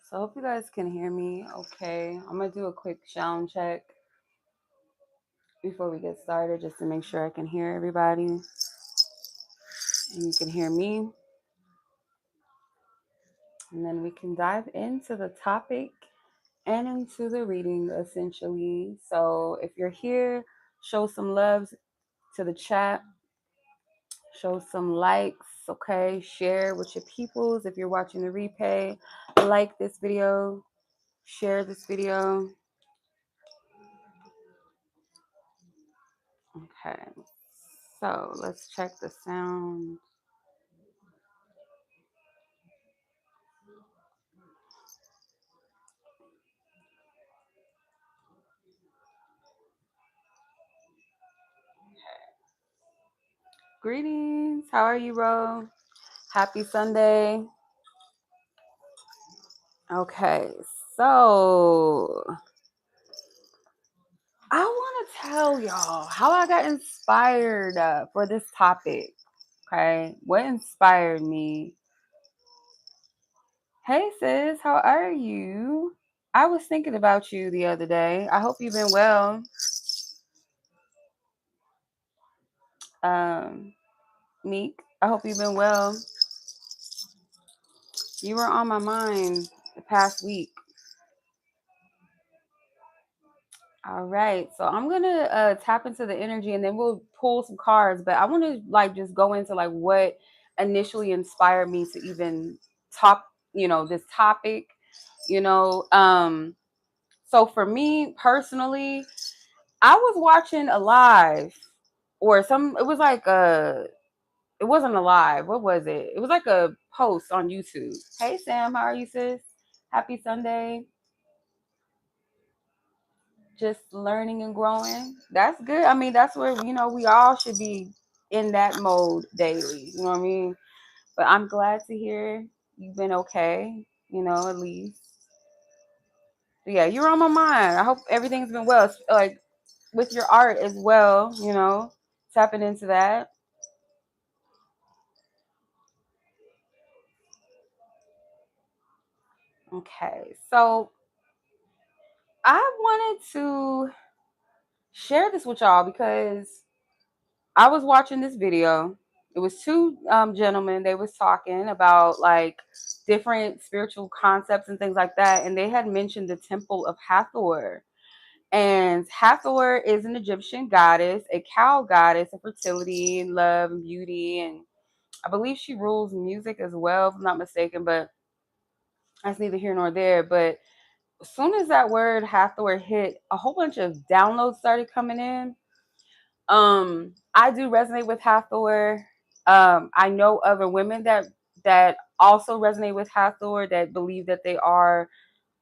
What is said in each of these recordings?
So I hope you guys can hear me okay. I'm going to do a quick sound check before we get started just to make sure I can hear everybody and you can hear me. And then we can dive into the topic and into the reading essentially. So if you're here, show some loves to the chat, show some likes, okay? Share with your peoples. If you're watching the replay, like this video, share this video. Okay, so let's check the sound. Greetings. How are you, Ro? Happy Sunday. Okay, so I want to tell y'all how I got inspired for this topic. Okay, what inspired me? Hey, sis, how are you? I was thinking about you the other day. I hope you've been well. Meek, I hope you've been well. You were on my mind the past week. All right, so I'm gonna tap into the energy, and then we'll pull some cards. But I want to just go into what initially inspired me to even talk, this topic. You know, so for me personally, I was watching a live or some. It was it wasn't a live. What was it? It was like a post on YouTube. Hey Sam, how are you, sis? Happy Sunday. Just learning and growing. That's good. I mean, that's where we all should be in that mode daily. You know what I mean? But I'm glad to hear you've been okay. At least. But yeah, you're on my mind. I hope everything's been well. Like with your art as well. Tapping into that. Okay, so I wanted to share this with y'all because I was watching this video. It was two gentlemen. They was talking about different spiritual concepts and things like that, and they had mentioned the Temple of Hathor. And Hathor is an Egyptian goddess, a cow goddess of fertility and love and beauty, and I believe she rules music as well, if I'm not mistaken. But that's neither here nor there. But as soon as that word Hathor hit, a whole bunch of downloads started coming in. I do resonate with Hathor. I know other women that also resonate with Hathor, that believe that they are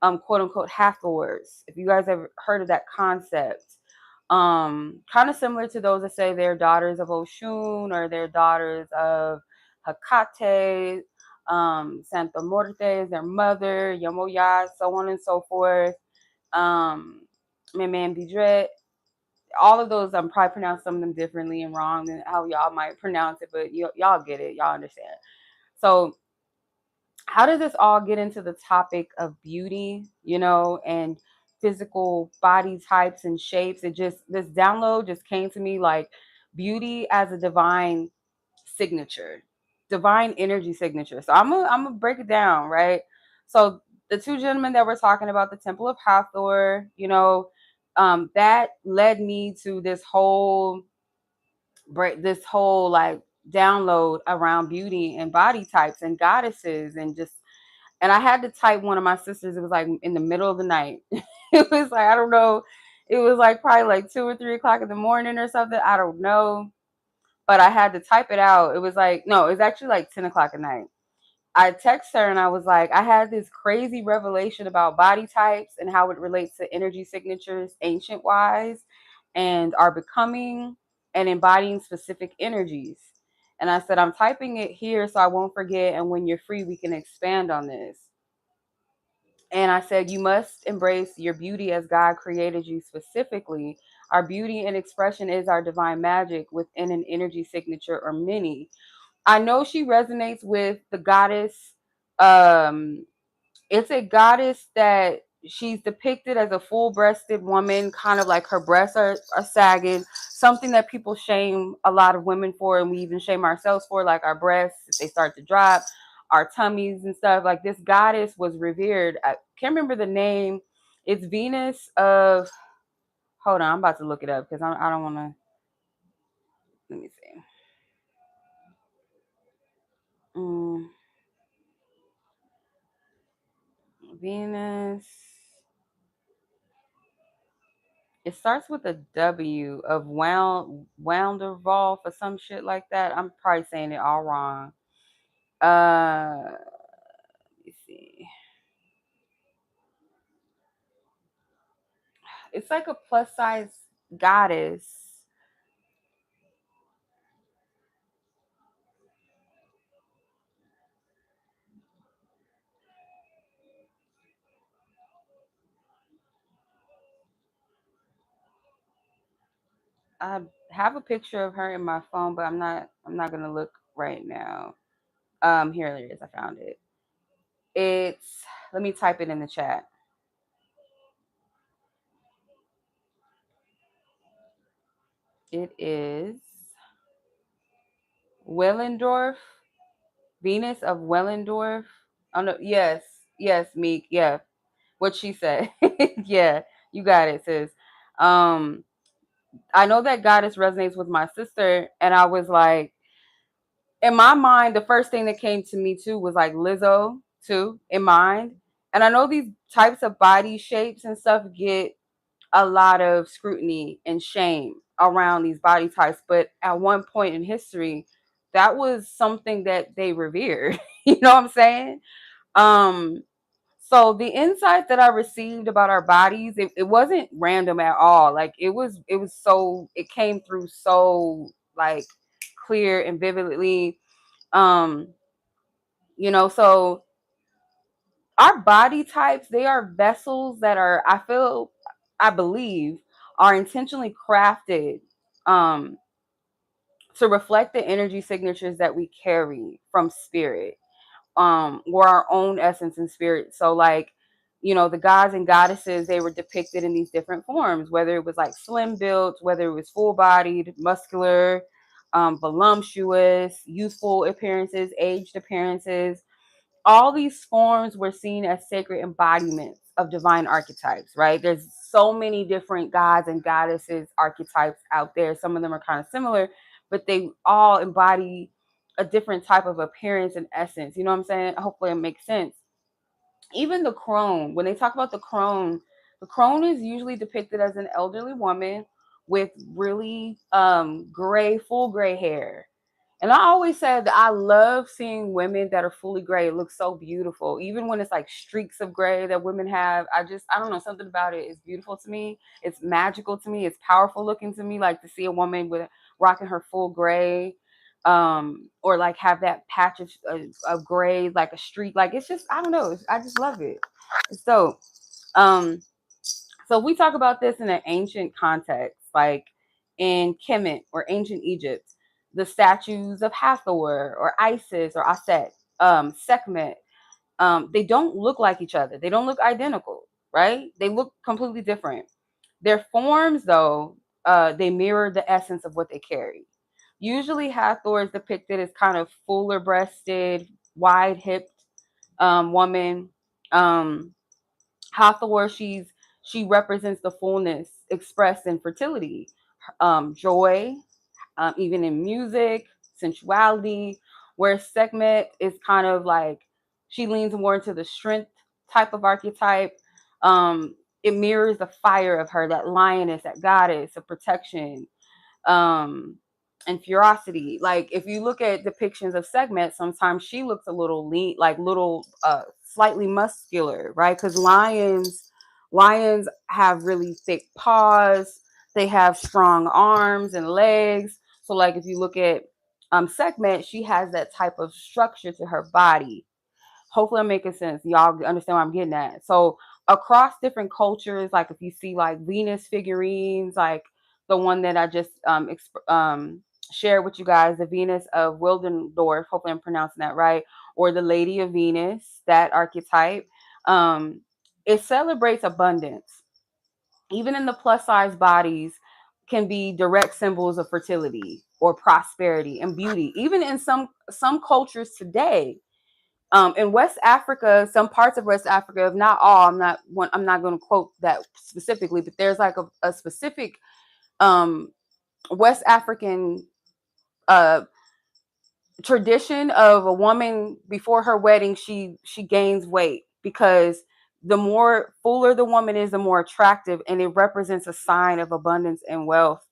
quote unquote Hathors. If you guys ever heard of that concept. Kind of similar to those that say they're daughters of Oshun or they're daughters of Hecate, Santa Muerte is their mother, Yomoya, so on and so forth. Memen Bidret, all of those, I'm probably pronounced some of them differently and wrong than how y'all might pronounce it, but y'all get it, y'all understand. So how does this all get into the topic of beauty, and physical body types and shapes? This download just came to me like beauty as a divine signature, divine energy signature. So I'm gonna break it down, right? So the two gentlemen that were talking about the Temple of Hathor, that led me to this whole download around beauty and body types and goddesses and I had to type one of my sisters. It was in the middle of the night. It was I don't know. It was probably 2 or 3 o'clock in the morning or something. I don't know. But I had to type it out. It was no, it was actually 10 o'clock at night. I texted her and I was I had this crazy revelation about body types and how it relates to energy signatures, ancient wise, and our becoming and embodying specific energies. And I said, I'm typing it here so I won't forget. And when you're free, we can expand on this. And I said, you must embrace your beauty as God created you specifically. Our beauty and expression is our divine magic within an energy signature or many. I know she resonates with the goddess It's a goddess that she's depicted as a full-breasted woman, kind of like her breasts are sagging, something that people shame a lot of women for, and we even shame ourselves for, like our breasts, if they start to drop, our tummies and stuff. Like, this goddess was revered. I can't remember the name. It's Venus of, hold on, I'm about to look it up because I don't want to, let me see. Venus. It starts with a W of Wounderwolf or some shit like that. I'm probably saying it all wrong. Let me see. It's like a plus size goddess. I have a picture of her in my phone, but I'm not gonna look right now. Here it is. I found it. It's, let me type it in the chat. It is Willendorf, Venus of Willendorf. Oh no, yes, Meek, yeah. What she said. Yeah, you got it, sis. Um, I know that goddess resonates with my sister, and I was like, in my mind, the first thing that came to me too was like Lizzo too in mind. And I know these types of body shapes and stuff get a lot of scrutiny and shame around these body types, but at one point in history, that was something that they revered. You know what I'm saying? Um, so the insights that I received about our bodies, it wasn't random at all. Like, it was so, it came through so like clear and vividly. Um, so our body types, they are vessels that are, I believe, are intentionally crafted um to reflect the energy signatures that we carry from spirit, or our own essence and spirit. So like, the gods and goddesses, they were depicted in these different forms, whether it was like slim built, whether it was full bodied, muscular, voluptuous, youthful appearances, aged appearances. All these forms were seen as sacred embodiments of divine archetypes, right? There's so many different gods and goddesses archetypes out there. Some of them are kind of similar, but they all embody a different type of appearance and essence. You know what I'm saying? Hopefully it makes sense. Even the crone, when they talk about the crone is usually depicted as an elderly woman with really full gray hair. And I always said that I love seeing women that are fully gray. It looks so beautiful. Even when it's like streaks of gray that women have, I don't know, something about it is beautiful to me. It's magical to me. It's powerful looking to me. Like, to see a woman with rocking her full gray, or like have that patch of gray, like a streak. Like, it's just, I don't know. I just love it. So, um, so we talk about this in an ancient context, like in Kemet or ancient Egypt, the statues of Hathor or Isis or Aset, Sekhmet, they don't look like each other. They don't look identical, right? They look completely different. Their forms, though, they mirror the essence of what they carry. Usually, Hathor is depicted as kind of fuller breasted, wide hipped woman. Um, Hathor, she represents the fullness expressed in fertility, joy, even in music, sensuality. Where Sekhmet is kind of like, she leans more into the strength type of archetype. It mirrors the fire of her, that lioness, that goddess of protection, um, and ferocity. Like, if you look at depictions of Segment, sometimes she looks a little lean, like little, slightly muscular, right? Because lions have really thick paws. They have strong arms and legs. So, like, if you look at Segment, she has that type of structure to her body. Hopefully I'm making sense. Y'all understand what I'm getting at. So across different cultures, like if you see like Venus figurines, like the one that I just shared with you guys, the Venus of Wildendorf, hopefully I'm pronouncing that right, or the Lady of Venus, that archetype. Um, it celebrates abundance. Even in the plus size bodies can be direct symbols of fertility or prosperity and beauty. Even in some cultures today, in West Africa, some parts of West Africa, if not all, I'm not going to quote that specifically, but there's like a specific um, West African uh, tradition of a woman before her wedding, she gains weight because the more fuller the woman is, the more attractive, and it represents a sign of abundance and wealth.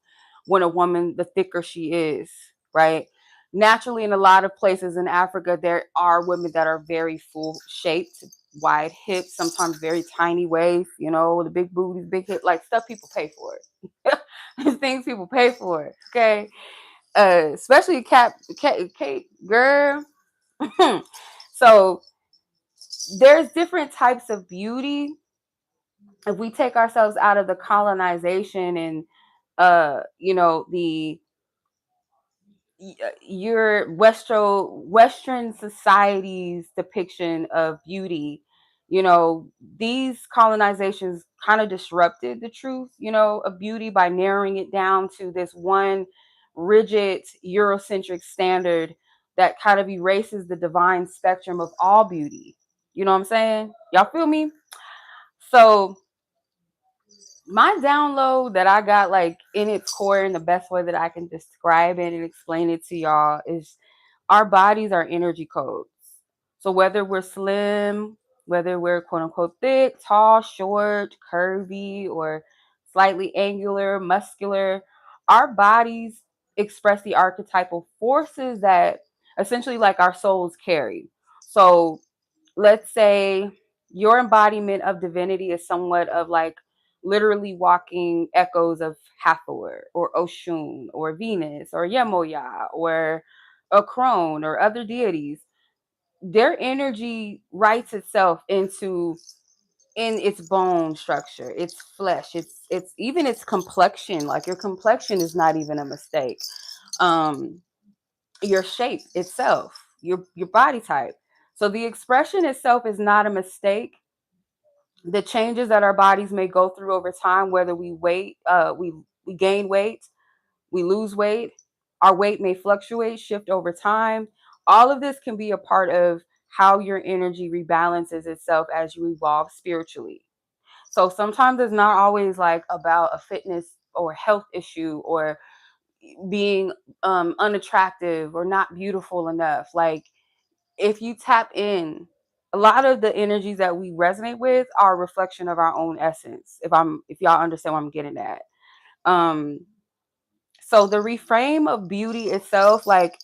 When a woman, the thicker she is, right? Naturally, in a lot of places in Africa, there are women that are very full shaped, wide hips, sometimes very tiny waist, the big booties, big hip, like stuff people pay for it. Things people pay for it. Okay. Especially Kate, girl. So there's different types of beauty. If we take ourselves out of the colonization and the your Western society's depiction of beauty, these colonizations kind of disrupted the truth, of beauty by narrowing it down to this one rigid Eurocentric standard that kind of erases the divine spectrum of all beauty. You know what I'm saying? Y'all feel me? So my download that I got, like, in its core, in the best way that I can describe it and explain it to y'all, is our bodies are energy codes. So whether we're slim, whether we're quote unquote thick, tall, short, curvy, or slightly angular, muscular, our bodies express the archetypal forces that essentially like our souls carry. So let's say your embodiment of divinity is somewhat of like literally walking echoes of Hathor or Oshun or Venus or Yemoya or a crone or other deities. Their energy writes itself in its bone structure, its flesh, it's even its complexion. Like your complexion is not even a mistake. Um, your shape itself, your body type. So the expression itself is not a mistake. The changes that our bodies may go through over time, whether we gain weight, we lose weight, our weight may fluctuate, shift over time. All of this can be a part of how your energy rebalances itself as you evolve spiritually. So sometimes it's not always like about a fitness or health issue or being unattractive or not beautiful enough. Like, if you tap in, a lot of the energies that we resonate with are a reflection of our own essence. If y'all understand what I'm getting at. Um, so the reframe of beauty itself, like,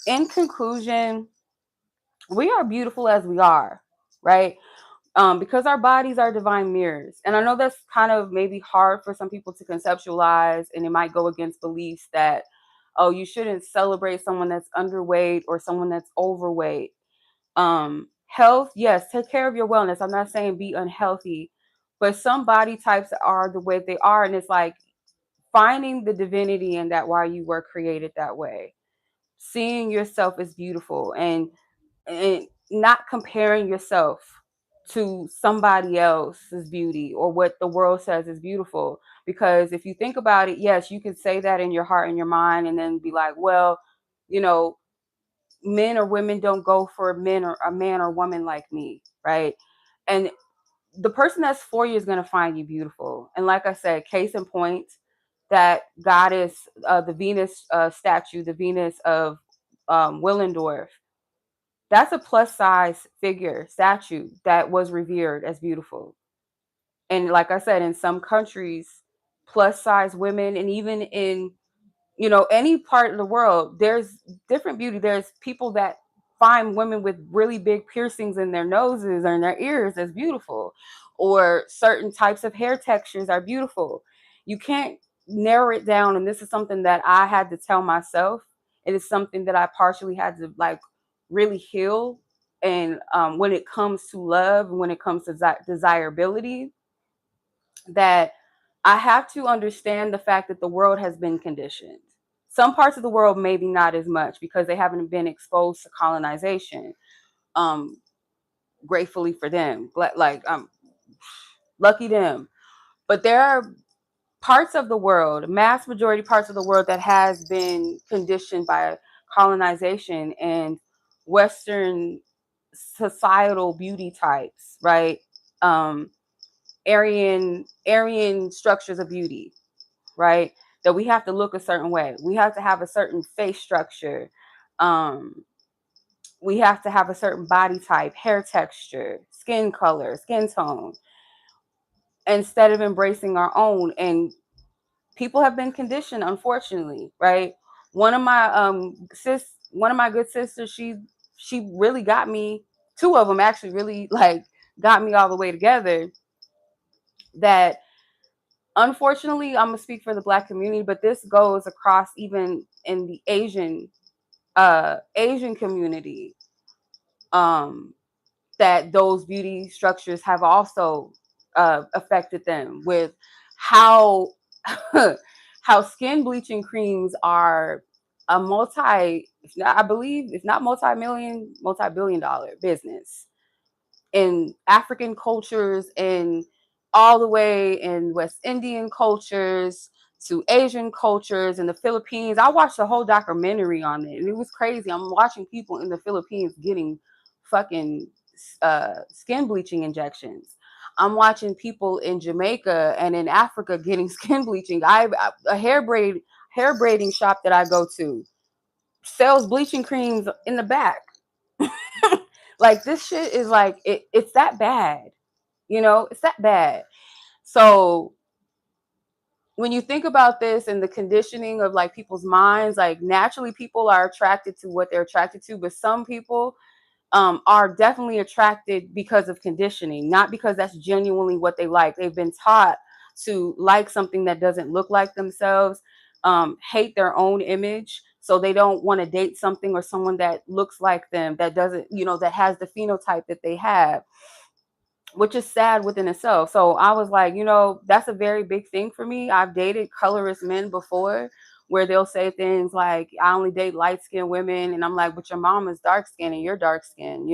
in conclusion, we are beautiful as we are, right? Because our bodies are divine mirrors. And I know that's kind of maybe hard for some people to conceptualize, and it might go against beliefs that, oh, you shouldn't celebrate someone that's underweight or someone that's overweight. Health, yes, take care of your wellness. I'm not saying be unhealthy, but some body types are the way they are, and it's like finding the divinity in that, why you were created that way, seeing yourself as beautiful, and not comparing yourself to somebody else's beauty or what the world says is beautiful. Because if you think about it, yes, you can say that in your heart and your mind and then be like, well, you know men or women don't go for men or a man or woman like me, right? And the person that's for you is going to find you beautiful. And like I said, case in point, that goddess, the Venus statue, the Venus of Willendorf, that's a plus size figure statue that was revered as beautiful. And like I said, in some countries, plus size women, and even in any part of the world, there's different beauty. There's people that find women with really big piercings in their noses or in their ears as beautiful, or certain types of hair textures are beautiful. You can't narrow it down. And this is something that I had to tell myself. It is something that I partially had to like really heal. And when it comes to love, when it comes to desirability, that I have to understand the fact that the world has been conditioned. Some parts of the world maybe not as much because they haven't been exposed to colonization. Um, gratefully for them. Like I'm lucky them. But there are parts of the world, mass majority parts of the world, that has been conditioned by colonization and Western societal beauty types, right? Um, Aryan structures of beauty, right? That we have to look a certain way. We have to have a certain face structure. Um, we have to have a certain body type, hair texture, skin color, skin tone, instead of embracing our own. And people have been conditioned, unfortunately, right? One of my good sisters, she really got me. Two of them actually really like got me all the way together. That unfortunately, I'm gonna speak for the Black community, but this goes across even in the Asian community. Um, that those beauty structures have also affected them with how how skin bleaching creams are a I believe, if not multi-million, multi-billion-dollar business in African cultures, and all the way in West Indian cultures to Asian cultures and the Philippines. I watched a whole documentary on it, and it was crazy. I'm watching people in the Philippines getting fucking skin bleaching injections. I'm watching people in Jamaica and in Africa getting skin bleaching. A hair braiding shop that I go to sells bleaching creams in the back. Like this shit is like it's that bad. It's that bad. So when you think about this and the conditioning of like people's minds, like naturally people are attracted to what they're attracted to, but some people are definitely attracted because of conditioning, not because that's genuinely what they like. They've been taught to like something that doesn't look like themselves, hate their own image. So they don't want to date something or someone that looks like them, that doesn't, that has the phenotype that they have, which is sad within itself. So I was like, that's a very big thing for me. I've dated colorist men before where they'll say things like, I only date light skinned women. And I'm like, but your mom is dark skinned and you're dark skinned.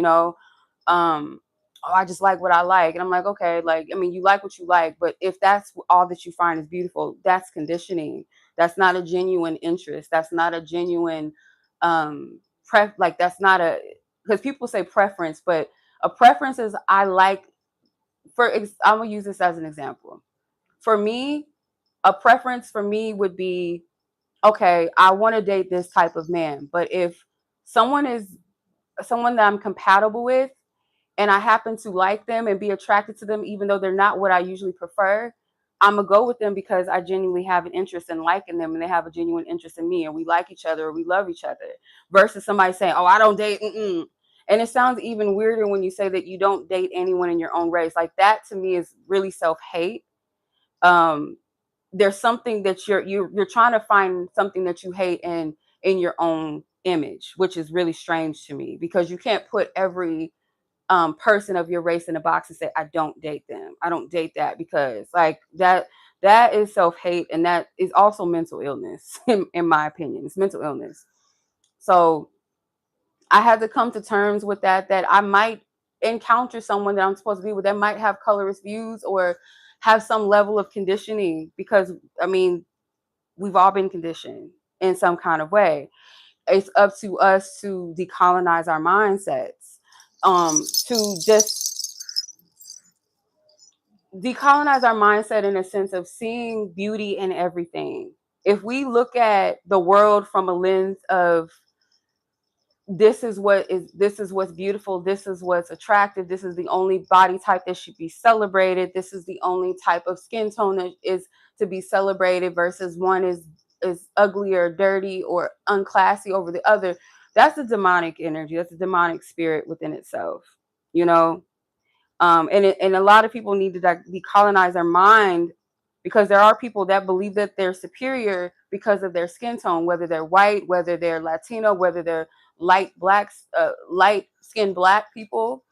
Oh, I just like what I like. And I'm like, okay, like, I mean, you like what you like, but if that's all that you find is beautiful, that's conditioning. That's not a genuine interest. That's not a genuine, that's not because people say preference, but a preference is I like, I'm gonna use this as an example. For me, a preference for me would be, okay, I want to date this type of man, but if someone is someone that I'm compatible with and I happen to like them and be attracted to them, even though they're not what I usually prefer, I'm gonna go with them because I genuinely have an interest in liking them and they have a genuine interest in me and we like each other or we love each other, versus somebody saying, oh, I don't date. Mm-mm. And it sounds even weirder when you say that you don't date anyone in your own race. Like that to me is really self-hate. Um, there's something that you're trying to find something that you hate in your own image, which is really strange to me because you can't put every person of your race in a box and say, I don't date them. I don't date that, because like that is self-hate, and that is also mental illness in my opinion. It's mental illness. So I had to come to terms with that I might encounter someone that I'm supposed to be with that might have colorist views or have some level of conditioning, because I mean, we've all been conditioned in some kind of way. It's up to us to decolonize our mindsets, to just decolonize our mindset in a sense of seeing beauty in everything. If we look at the world from a lens of this is what's beautiful, this is what's attractive, this is the only body type that should be celebrated, this is the only type of skin tone that is to be celebrated, versus one is ugly or dirty or unclassy over the other, that's a demonic energy, that's a demonic spirit within itself, you know. And a lot of people need to decolonize their mind, because there are people that believe that they're superior because of their skin tone, whether they're white, whether they're Latino, whether they're light skinned black people,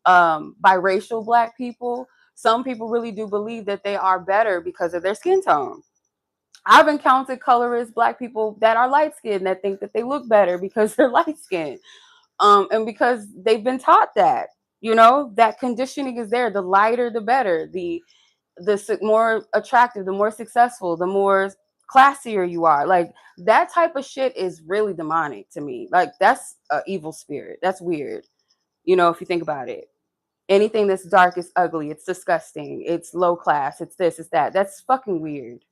biracial black people. Some people really do believe that they are better because of their skin tone. I've encountered colorist black people that are light skinned that think that they look better because they're light skinned, and because they've been taught that. You know, that conditioning is there. The lighter, the better. The more attractive, the more successful, the more classier you are. Like that type of shit is really demonic to me. Like that's an evil spirit. That's weird. You know, if you think about it. Anything that's dark is ugly. It's disgusting. It's low class. It's this, it's that. That's fucking weird.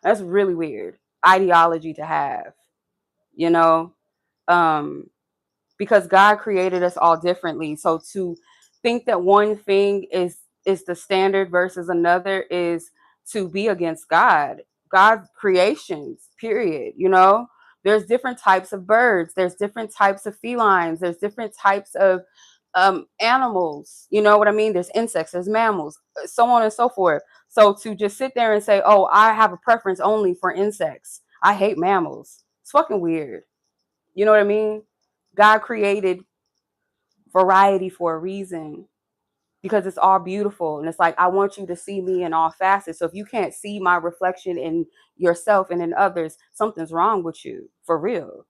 That's really weird ideology to have, you know? Um, because God created us all differently. So to think that one thing is the standard versus another is to be against God. God's creations, period, you know? There's different types of birds, there's different types of felines, there's different types of animals, you know what I mean? There's insects, there's mammals, so on and so forth. So to just sit there and say, oh, I have a preference only for insects, I hate mammals, it's fucking weird. You know what I mean? God created variety for a reason because it's all beautiful. And it's like, I want you to see me in all facets. So if you can't see my reflection in yourself and in others, something's wrong with you, for real.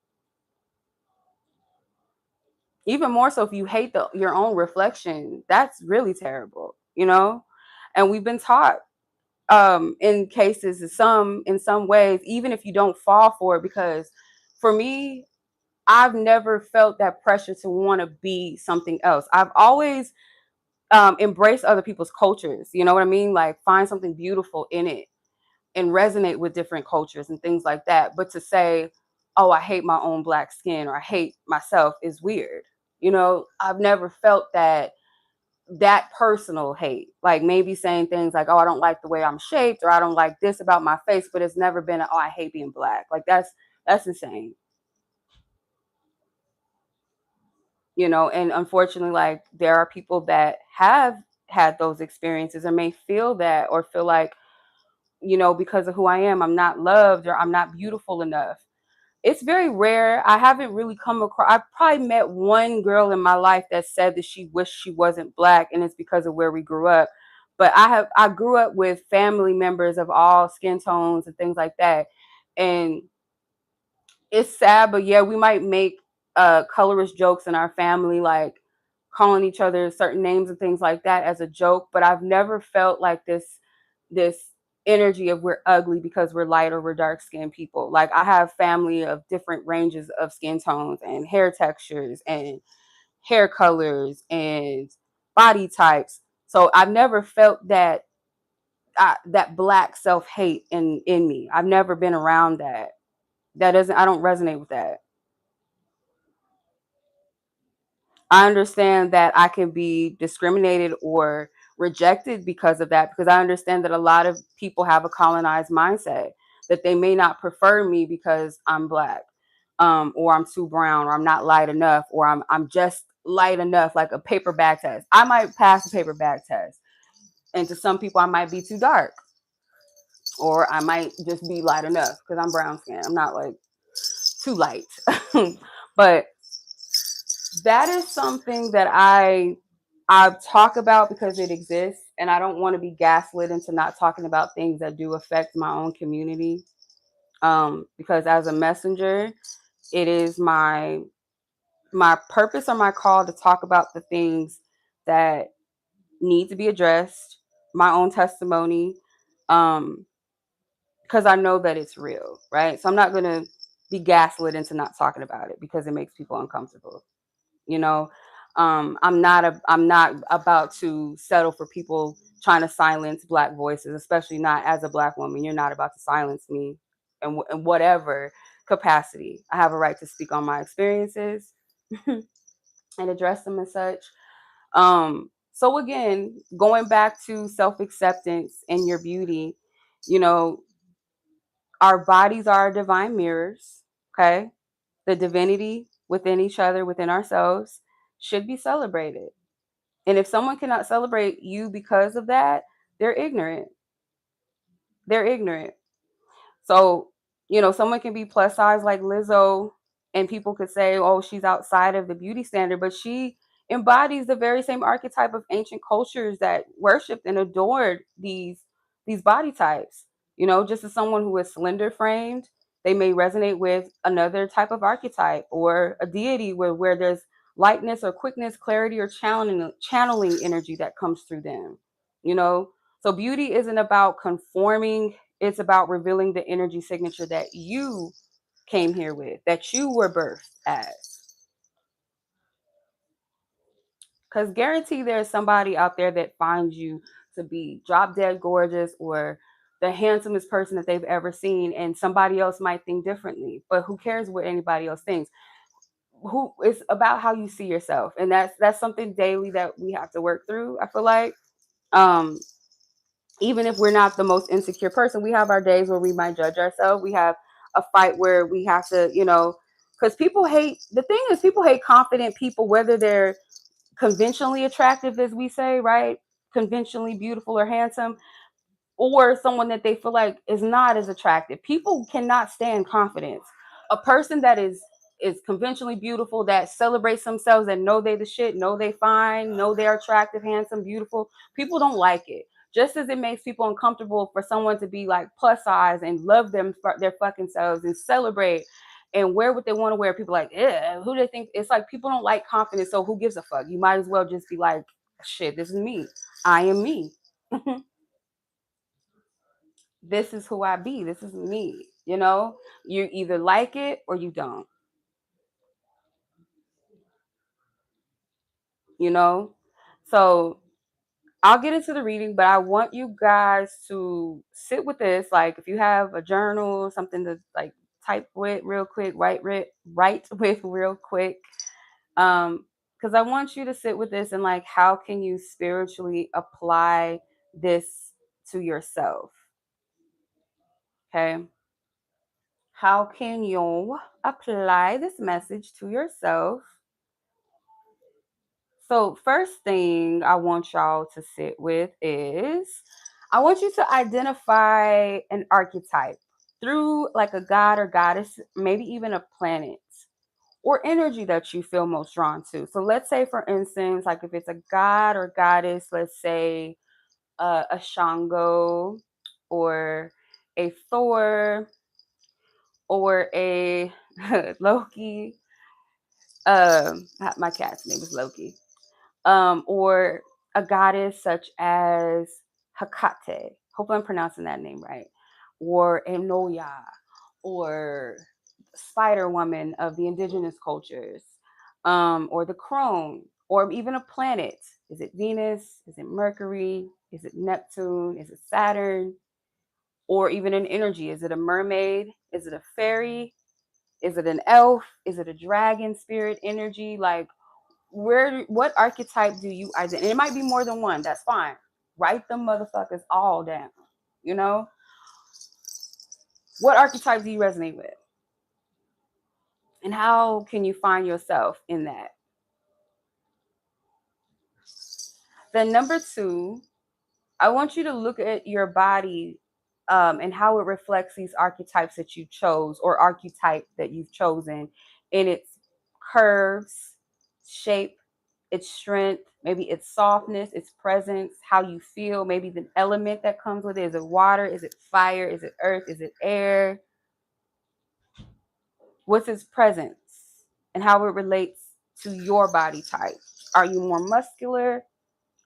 Even more so if you hate your own reflection, that's really terrible, you know? And we've been taught in cases, in some ways, even if you don't fall for it, because for me, I've never felt that pressure to want to be something else. I've always embraced other people's cultures. You know what I mean? Like find something beautiful in it and resonate with different cultures and things like that. But to say, oh, I hate my own black skin or I hate myself is weird. You know, I've never felt that personal hate. Like maybe saying things like, oh, I don't like the way I'm shaped or I don't like this about my face, but it's never been, oh, I hate being black. Like that's insane. You know, and unfortunately, like there are people that have had those experiences or may feel that or feel like, you know, because of who I am, I'm not loved or I'm not beautiful enough. It's very rare. I haven't really come across, I've probably met one girl in my life that said that she wished she wasn't black, and it's because of where we grew up. But I grew up with family members of all skin tones and things like that. And it's sad, but yeah, we might make colorist jokes in our family, like calling each other certain names and things like that as a joke. But I've never felt like this energy of we're ugly because we're light or we're dark skinned people. Like I have family of different ranges of skin tones and hair textures and hair colors and body types. So I've never felt that black self hate in me. I've never been around that. That doesn't I don't resonate with that. I understand that I can be discriminated or rejected because of that, because I understand that a lot of people have a colonized mindset that they may not prefer me because I'm black, or I'm too brown, or I'm not light enough, or I'm just light enough, like a paper bag test. I might pass a paper bag test, and to some people, I might be too dark, or I might just be light enough because I'm brown skin. I'm not like too light, but that is something that I talk about because it exists, and I don't want to be gaslit into not talking about things that do affect my own community. Because as a messenger, it is my purpose or my call to talk about the things that need to be addressed, my own testimony, um, because I know that it's real, right? So I'm not gonna be gaslit into not talking about it because it makes people uncomfortable. You know, I'm not about to settle for people trying to silence black voices, especially not as a black woman. You're not about to silence me in whatever capacity. I have a right to speak on my experiences and address them as such. So again, going back to self-acceptance and your beauty, you know, our bodies are divine mirrors. Okay, the divinity within each other, within ourselves, should be celebrated. And if someone cannot celebrate you because of that, they're ignorant. They're ignorant. So, you know, someone can be plus size like Lizzo, and people could say, oh, she's outside of the beauty standard, but she embodies the very same archetype of ancient cultures that worshipped and adored these body types. You know, just as someone who is slender framed, they may resonate with another type of archetype or a deity where there's lightness or quickness, clarity or channeling energy that comes through them. You know, so beauty isn't about conforming, it's about revealing the energy signature that you came here with, that you were birthed as. Because guarantee there's somebody out there that finds you to be drop dead gorgeous or the handsomest person that they've ever seen, and somebody else might think differently. But who cares what anybody else thinks? Who it's about how you see yourself, and that's something daily that we have to work through. I feel like, um, even if we're not the most insecure person, we have our days where we might judge ourselves. We have a fight where we have to, because people hate. The thing is, people hate confident people, whether they're conventionally attractive, as we say, right? Conventionally beautiful or handsome, or someone that they feel like is not as attractive. People cannot stand confidence. A person that is conventionally beautiful, that celebrates themselves, that know they the shit, know they fine, know they're attractive, handsome, beautiful. People don't like it. Just as it makes people uncomfortable for someone to be like plus size and love them for their fucking selves and celebrate and wear what they want to wear. People like, yeah, who they think? It's like people don't like confidence, so who gives a fuck? You might as well just be like, shit, this is me. I am me. This is who I be. This is me. You either like it or you don't, you know? So I'll get into the reading, but I want you guys to sit with this. Like if you have a journal, something to like type with real quick, write with real quick. Because I want you to sit with this and like how can you spiritually apply this to yourself? Okay. How can you apply this message to yourself? So, first thing I want y'all to sit with is I want you to identify an archetype through like a god or goddess, maybe even a planet or energy that you feel most drawn to. So, let's say, for instance, like if it's a god or goddess, let's say a Shango or a Thor or a Loki. My cat's name is Loki. Or a goddess such as Hecate. Hope I'm pronouncing that name right. Or Enoya, or Spider Woman of the indigenous cultures, or the crone, or even a planet. Is it Venus? Is it Mercury? Is it Neptune? Is it Saturn? Or even an energy? Is it a mermaid? Is it a fairy? Is it an elf? Is it a dragon spirit energy? Like, what archetype do you identify? And it might be more than one. That's fine. Write them motherfuckers all down. You know, what archetype do you resonate with, and how can you find yourself in that? Then number two, I want you to look at your body, and how it reflects these archetypes that you chose, or archetype that you've chosen, in its curves, shape, its strength, maybe its softness, its presence, how you feel, maybe the element that comes with it. Is it water? Is it fire? Is it earth? Is it air? What's its presence and how it relates to your body type? Are you more muscular?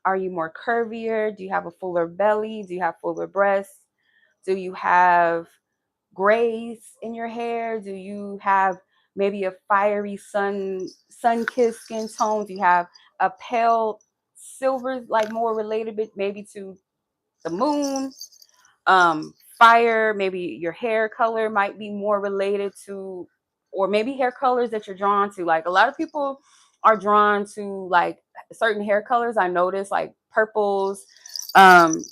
Are you more curvier? Do you have a fuller belly? Do you have fuller breasts? Do you have grays in your hair? Do you have maybe a fiery sun-kissed skin tone? Do you have a pale silver, like more related maybe to the moon? Fire, maybe your hair color might be more related to, or maybe hair colors that you're drawn to. Like a lot of people are drawn to like certain hair colors. I noticed like purples, um,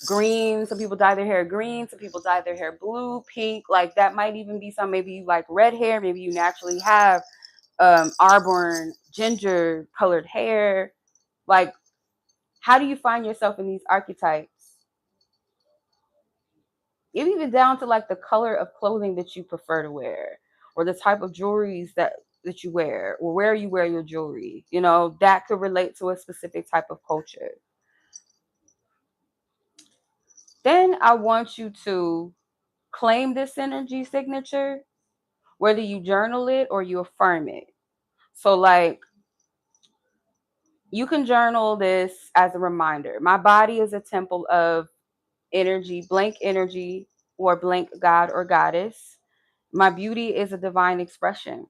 green. Some people dye their hair green. Some people dye their hair blue, pink. Like that might even be some. Maybe you like red hair. Maybe you naturally have auburn, ginger colored hair. Like, how do you find yourself in these archetypes? Even down to like the color of clothing that you prefer to wear, or the type of jewelries that you wear, or where you wear your jewelry. That could relate to a specific type of culture. Then I want you to claim this energy signature, whether you journal it or you affirm it. So like, you can journal this as a reminder. My body is a temple of energy, or blank god or goddess. My beauty is a divine expression.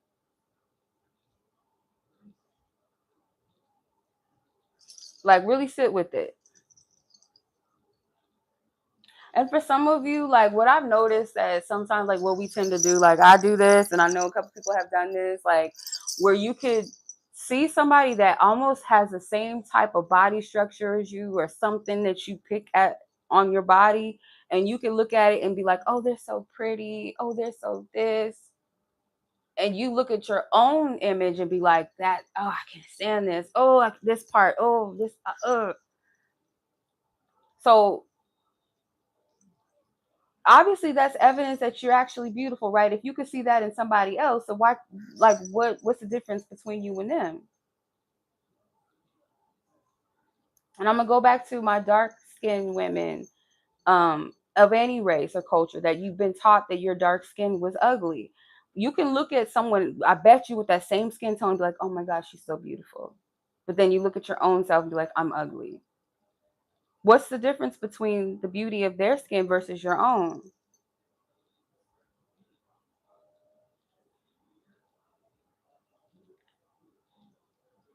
Like, really sit with it. And for some of you, like what I've noticed that sometimes, like what we tend to do, like I do this, and I know a couple people have done this, like where you could see somebody that almost has the same type of body structure as you, or something that you pick at on your body, and you can look at it and be like, oh, they're so pretty, oh, they're so this. And you look at your own image and be like, that, oh, I can't stand this. Oh, this part, oh, this, So obviously that's evidence that you're actually beautiful, right? If you could see that in somebody else, so why, like, what's the difference between you and them? And I'm gonna go back to my dark skinned women, of any race or culture, that you've been taught that your dark skin was ugly. You can look at someone, I bet you, with that same skin tone, and be like, oh my gosh, she's so beautiful. But then you look at your own self and be like, I'm ugly. What's the difference between the beauty of their skin versus your own?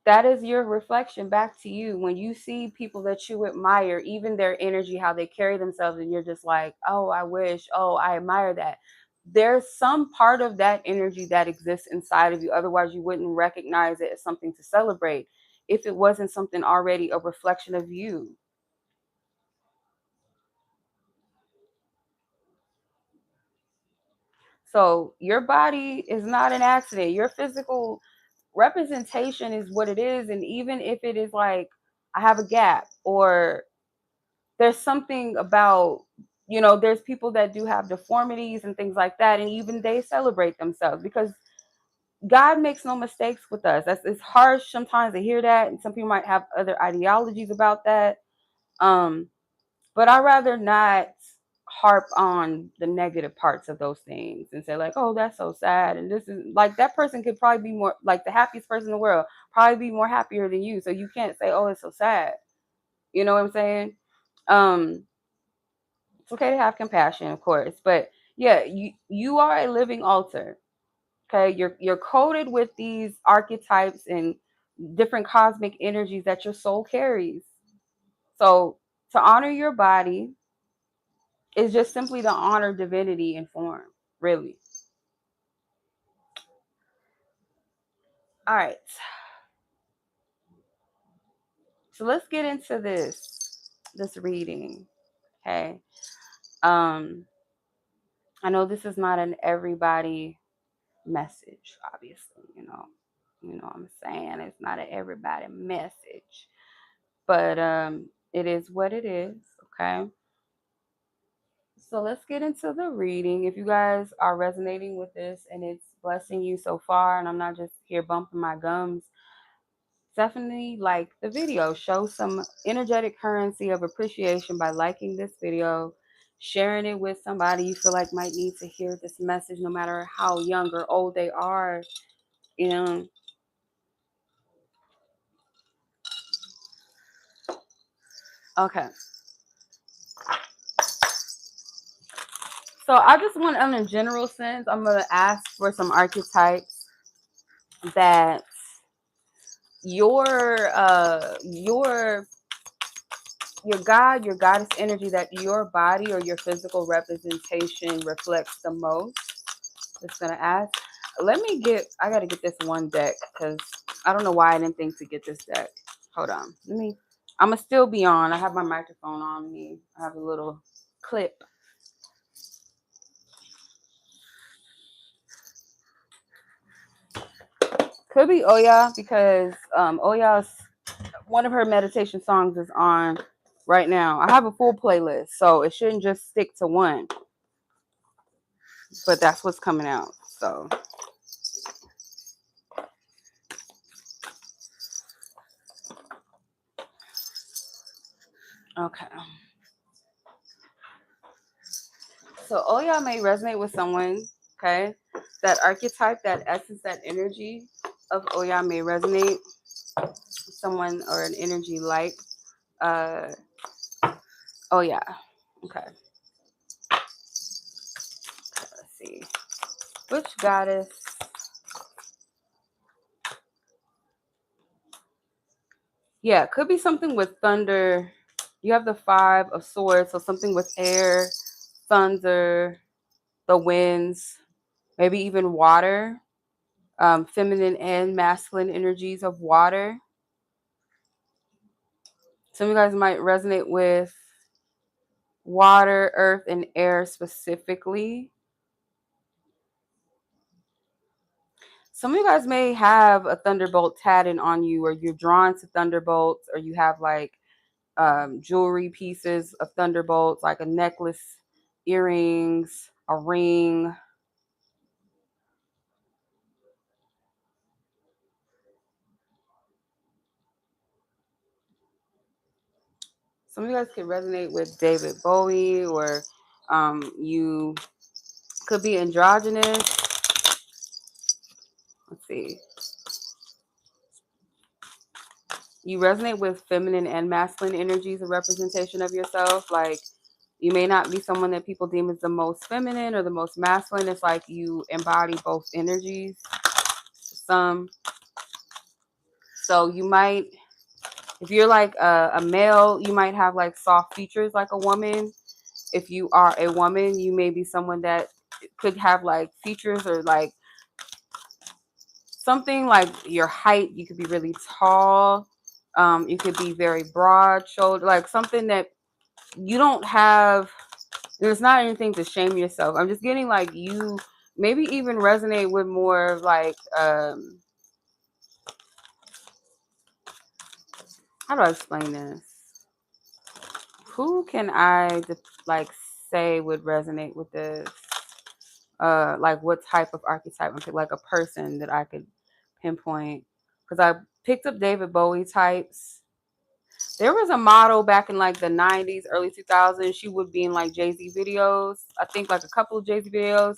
That is your reflection back to you. When you see people that you admire, even their energy, how they carry themselves, and you're just like, oh, I wish, oh, I admire that. There's some part of that energy that exists inside of you. Otherwise, you wouldn't recognize it as something to celebrate if it wasn't something already a reflection of you. So your body is not an accident. Your physical representation is what it is. And even if it is like, I have a gap, or there's something about, there's people that do have deformities and things like that, and even they celebrate themselves, because God makes no mistakes with us. It's harsh sometimes to hear that, and some people might have other ideologies about that. um but I rather not harp on the negative parts of those things and say like, oh, that's so sad, and this is like, that person could probably be more like the happiest person in the world, probably be more happier than you, so you can't say, oh, it's so sad. You know what I'm saying? um it's okay to have compassion, of course, but yeah, you are a living altar. Okay, you're coated with these archetypes and different cosmic energies that your soul carries. So to honor your body is just simply to honor divinity in form, really. All right, so let's get into this reading. Okay, um I know this is not an everybody message, obviously. You know what I'm saying, it's not an everybody message, but it is what it is. Okay, so let's get into the reading. If you guys are resonating with this and it's blessing you so far, and I'm not just here bumping my gums, definitely like the video. Show some energetic currency of appreciation by liking this video, sharing it with somebody you feel like might need to hear this message, no matter how young or old they are. You know, okay. So I just want, on a general sense, I'm gonna ask for some archetypes that your God, your goddess energy, that your body or your physical representation reflects the most. Just gonna ask. I gotta get this one deck, because I don't know why I didn't think to get this deck. Hold on. I'm gonna still be on. I have my microphone on me. I have a little clip. Could be Oya, because Oya's one of her meditation songs is on right now. I have a full playlist, so it shouldn't just stick to one. But that's what's coming out. So okay. So Oya may resonate with someone, okay? That archetype, that essence, that energy. of Oya may resonate. Someone or an energy like oh yeah. Okay. Let's see. Which goddess? Yeah, it could be something with thunder. You have the 5 of swords, so something with air, thunder, the winds, maybe even water, feminine and masculine energies of water. Some of you guys might resonate with water, earth, and air specifically. Some of you guys may have a thunderbolt tatted on you, or you're drawn to thunderbolts, or you have like jewelry pieces of thunderbolts, like a necklace, earrings, a ring. Some of you guys could resonate with David Bowie, or you could be androgynous. Let's see. You resonate with feminine and masculine energies, a representation of yourself. Like, you may not be someone that people deem as the most feminine or the most masculine. It's like you embody both energies. Some. So you might, if you're like a male, you might have like soft features like a woman. If you are a woman, you may be someone that could have like features or like something like your height. You could be really tall. You could be very broad shouldered, like something that you don't have. There's not anything to shame yourself. I'm just getting like you maybe even resonate with more of like, how do I explain this? Who can I like say would resonate with this? Like what type of archetype? Like a person that I could pinpoint. Because I picked up David Bowie types. There was a model back in like the 90s, early 2000s. She would be in like Jay-Z videos. I think like a couple of Jay-Z videos.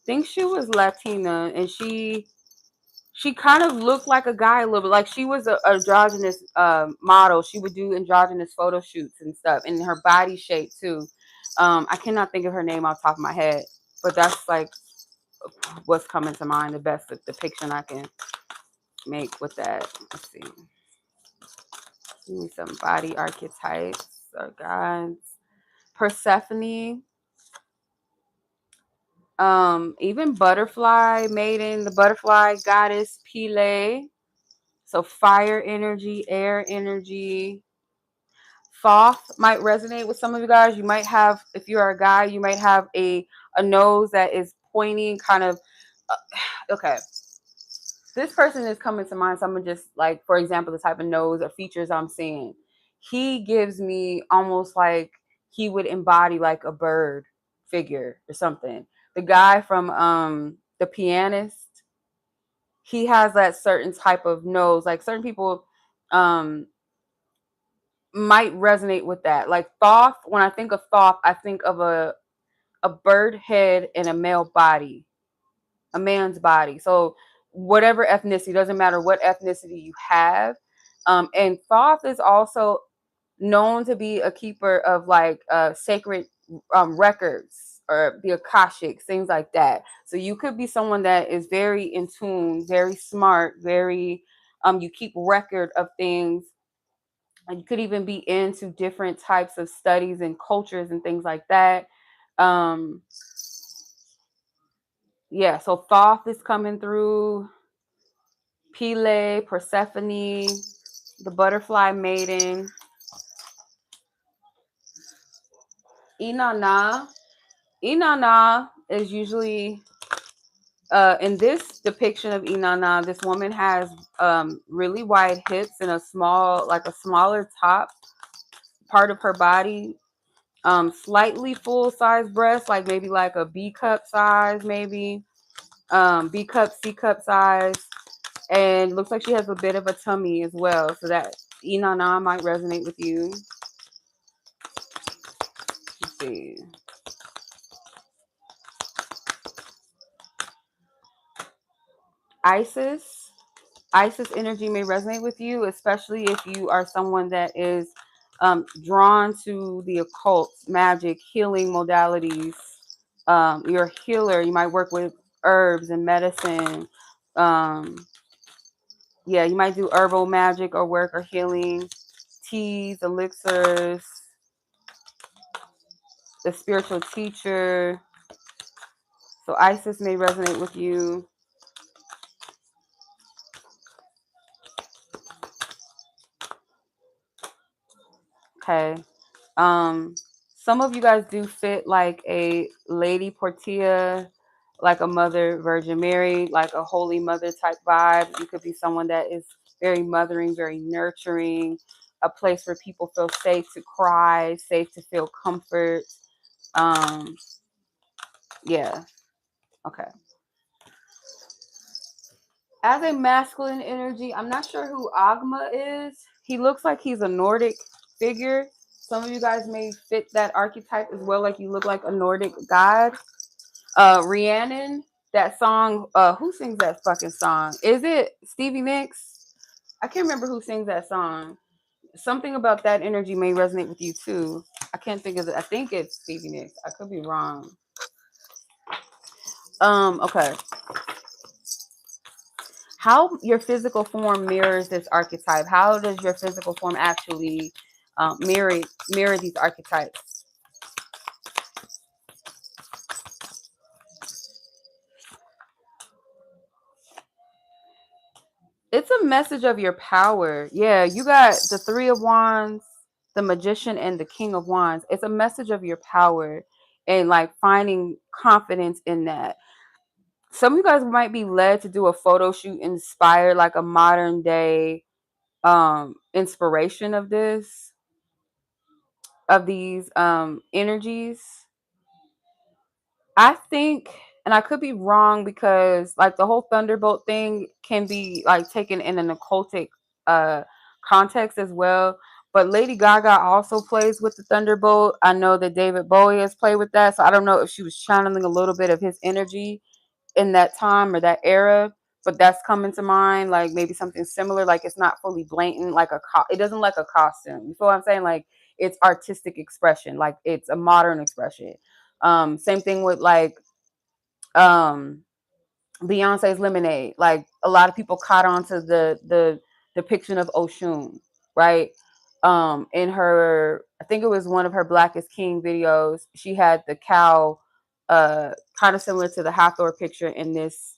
Think she was Latina, and she kind of looked like a guy a little bit. Like she was a androgynous model. She would do androgynous photo shoots and stuff, and her body shape too. I cannot think of her name off the top of my head, but that's like what's coming to mind. The best depiction I can make with that. Let's see. Give me some body archetypes or gods. Persephone. Even butterfly maiden, the butterfly goddess Pele. So fire energy, air energy. Thoth might resonate with some of you guys. You might have, if you're a guy, you might have a nose that is pointy, kind of. Okay, this person is coming to mind. So I'm gonna just like, for example, the type of nose or features I'm seeing. He gives me almost like he would embody like a bird figure or something. The guy from The Pianist, he has that certain type of nose. Like certain people might resonate with that. Like Thoth, when I think of Thoth, I think of a bird head and a male body, a man's body. So whatever ethnicity, doesn't matter what ethnicity you have. And Thoth is also known to be a keeper of like sacred records or the Akashic, things like that. So you could be someone that is very in tune, very smart, very you keep record of things. And you could even be into different types of studies and cultures and things like that. Um, yeah, so Thoth is coming through. Pele, Persephone, the butterfly maiden, Inanna. Inanna is usually in this depiction of Inanna, this woman has really wide hips and a small, like a smaller top part of her body. Slightly full size breasts, like maybe like a B cup size, maybe B cup, C cup size, and looks like she has a bit of a tummy as well. So that Inanna might resonate with you. Let's see. Isis. Isis energy may resonate with you, especially if you are someone that is drawn to the occult, magic, healing modalities. You're a healer. You might work with herbs and medicine. Um, yeah, you might do herbal magic or work or healing, teas, elixirs, the spiritual teacher. So Isis may resonate with you. Okay. Um, some of you guys do fit like a Lady Portia, like a Mother Virgin Mary, like a Holy Mother type vibe. You could be someone that is very mothering, very nurturing, a place where people feel safe to cry, safe to feel comfort. Um, yeah. Okay. As a masculine energy, I'm not sure who Agma is. He looks like he's a Nordic figure. Some of you guys may fit that archetype as well, like you look like a Nordic god. Rhiannon, that song, who sings that fucking song? Is it Stevie Nicks? I can't remember who sings that song. Something about that energy may resonate with you too. I can't think of it. I think it's Stevie Nicks. I could be wrong. Okay. How your physical form mirrors this archetype? How does your physical form actually mirror these archetypes? It's a message of your power. Yeah, you got the Three of Wands, the Magician, and the King of Wands. It's a message of your power and like finding confidence in that. Some of you guys might be led to do a photo shoot inspired like a modern day inspiration of this, of these energies. I think, and I could be wrong because like the whole thunderbolt thing can be like taken in an occultic uh context as well. But Lady Gaga also plays with the thunderbolt. I know that David Bowie has played with that, so I don't know if she was channeling a little bit of his energy in that time or that era. But that's coming to mind, like maybe something similar. Like it's not fully blatant, like it doesn't like a costume. You feel what I'm saying? Like it's artistic expression, like it's a modern expression. Same thing with like um Beyonce's Lemonade. Like a lot of people caught on to the depiction of Oshun, right? In her, I think it was one of her Black is King videos, she had the cow kind of similar to the Hathor picture in this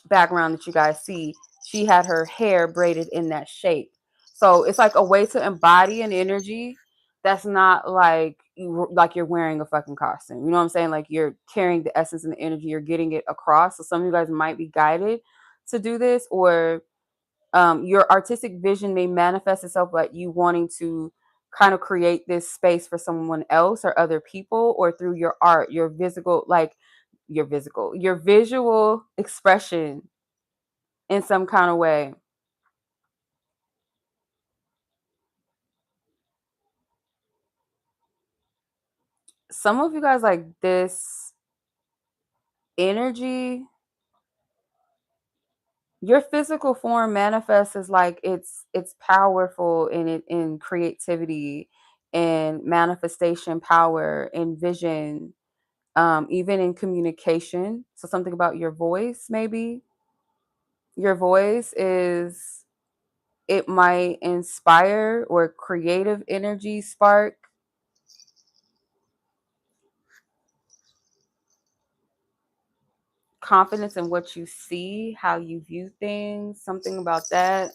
background that you guys see. She had her hair braided in that shape. So it's like a way to embody an energy that's not like you're wearing a fucking costume. You know what I'm saying? Like you're carrying the essence and the energy, you're getting it across. So some of you guys might be guided to do this, or your artistic vision may manifest itself like you wanting to kind of create this space for someone else or other people, or through your art, your visual expression in some kind of way. Some of you guys like this energy, your physical form manifests as like it's powerful in creativity and manifestation power and vision, even in communication. So something about your voice, maybe your voice is, it might inspire or creative energy spark confidence in what you see, how you view things, something about that.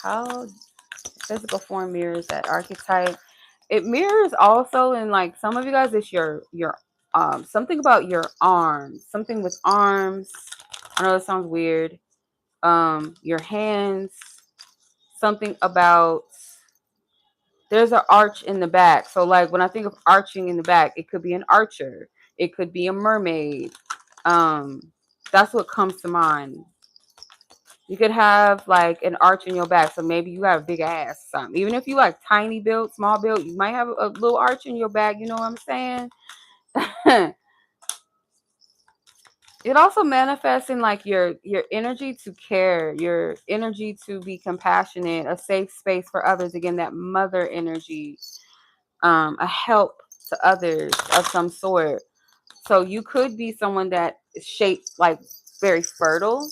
How physical form mirrors that archetype. It mirrors also in like some of you guys, it's your something about your arms, something with arms. I know it sounds weird. Your hands, something about, there's an arch in the back. So like when I think of arching in the back, it could be an archer, it could be a mermaid. Um, that's what comes to mind. You could have like an arch in your back, so maybe you have a big ass or something. Even if you like tiny build, small build, you might have a little arch in your back. You know what I'm saying? It also manifests in like your energy to care, your energy to be compassionate, a safe space for others. Again, that mother energy, a help to others of some sort. So you could be someone that is shaped like very fertile.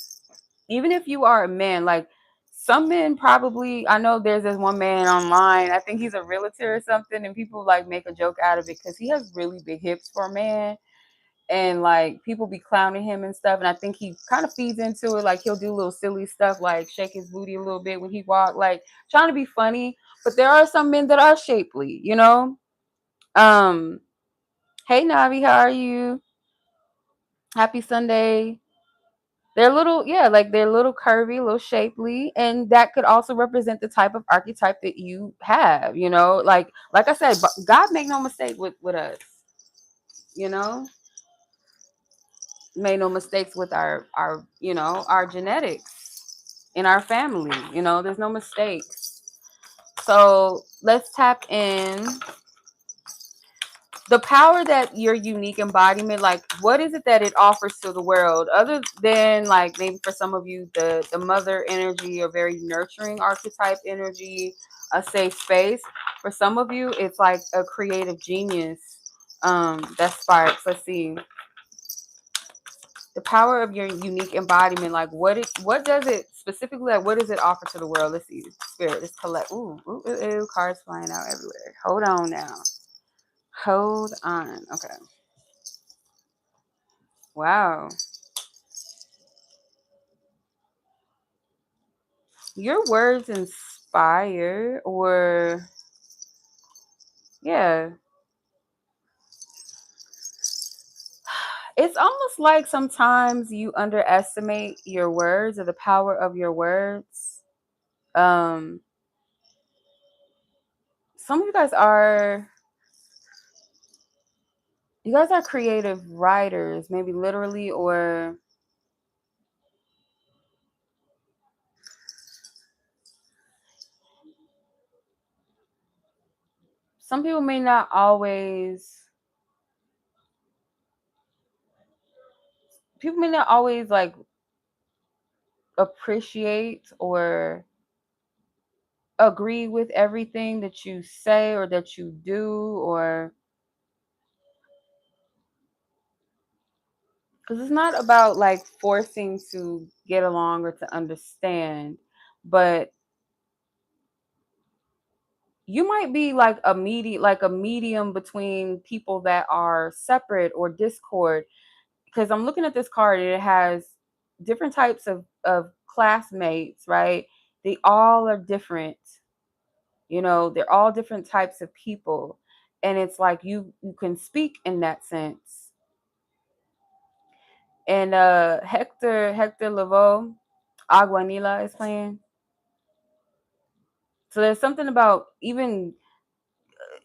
Even if you are a man, like some men probably, I know there's this one man online, I think he's a realtor or something, and people like make a joke out of it because he has really big hips for a man, and like people be clowning him and stuff, and I think he kind of feeds into it. Like he'll do little silly stuff like shake his booty a little bit when he walk, like trying to be funny. But there are some men that are shapely, you know. um hey Navi, how are you? Happy Sunday. They're little, yeah, like they're little curvy, a little shapely, and that could also represent the type of archetype that you have, you know. Like I said, God make no mistake with us, you know. Made no mistakes with our you know, our genetics in our family, you know. There's no mistakes. So let's tap in the power that your unique embodiment, like what is it that it offers to the world, other than like maybe for some of you the mother energy, or very nurturing archetype energy, a safe space. For some of you it's like a creative genius that sparks. Let's see, the power of your unique embodiment, like what does it specifically, like what does it offer to the world? Let's see, spirit, let's collect. Ooh, cards flying out everywhere. Hold on now, hold on. Okay, wow. Your words inspire, or yeah, it's almost like sometimes you underestimate your words or the power of your words. Um, some of you guys are creative writers, maybe literally, or some people may not always, people may not always like appreciate or agree with everything that you say or that you do, or because it's not about like forcing to get along or to understand, but you might be like a medium between people that are separate or discord. Because I'm looking at this card and it has different types of classmates, right? They all are different, you know, they're all different types of people, and it's like you can speak in that sense. And Hector Lavoe, Aguanila is playing. So there's something about even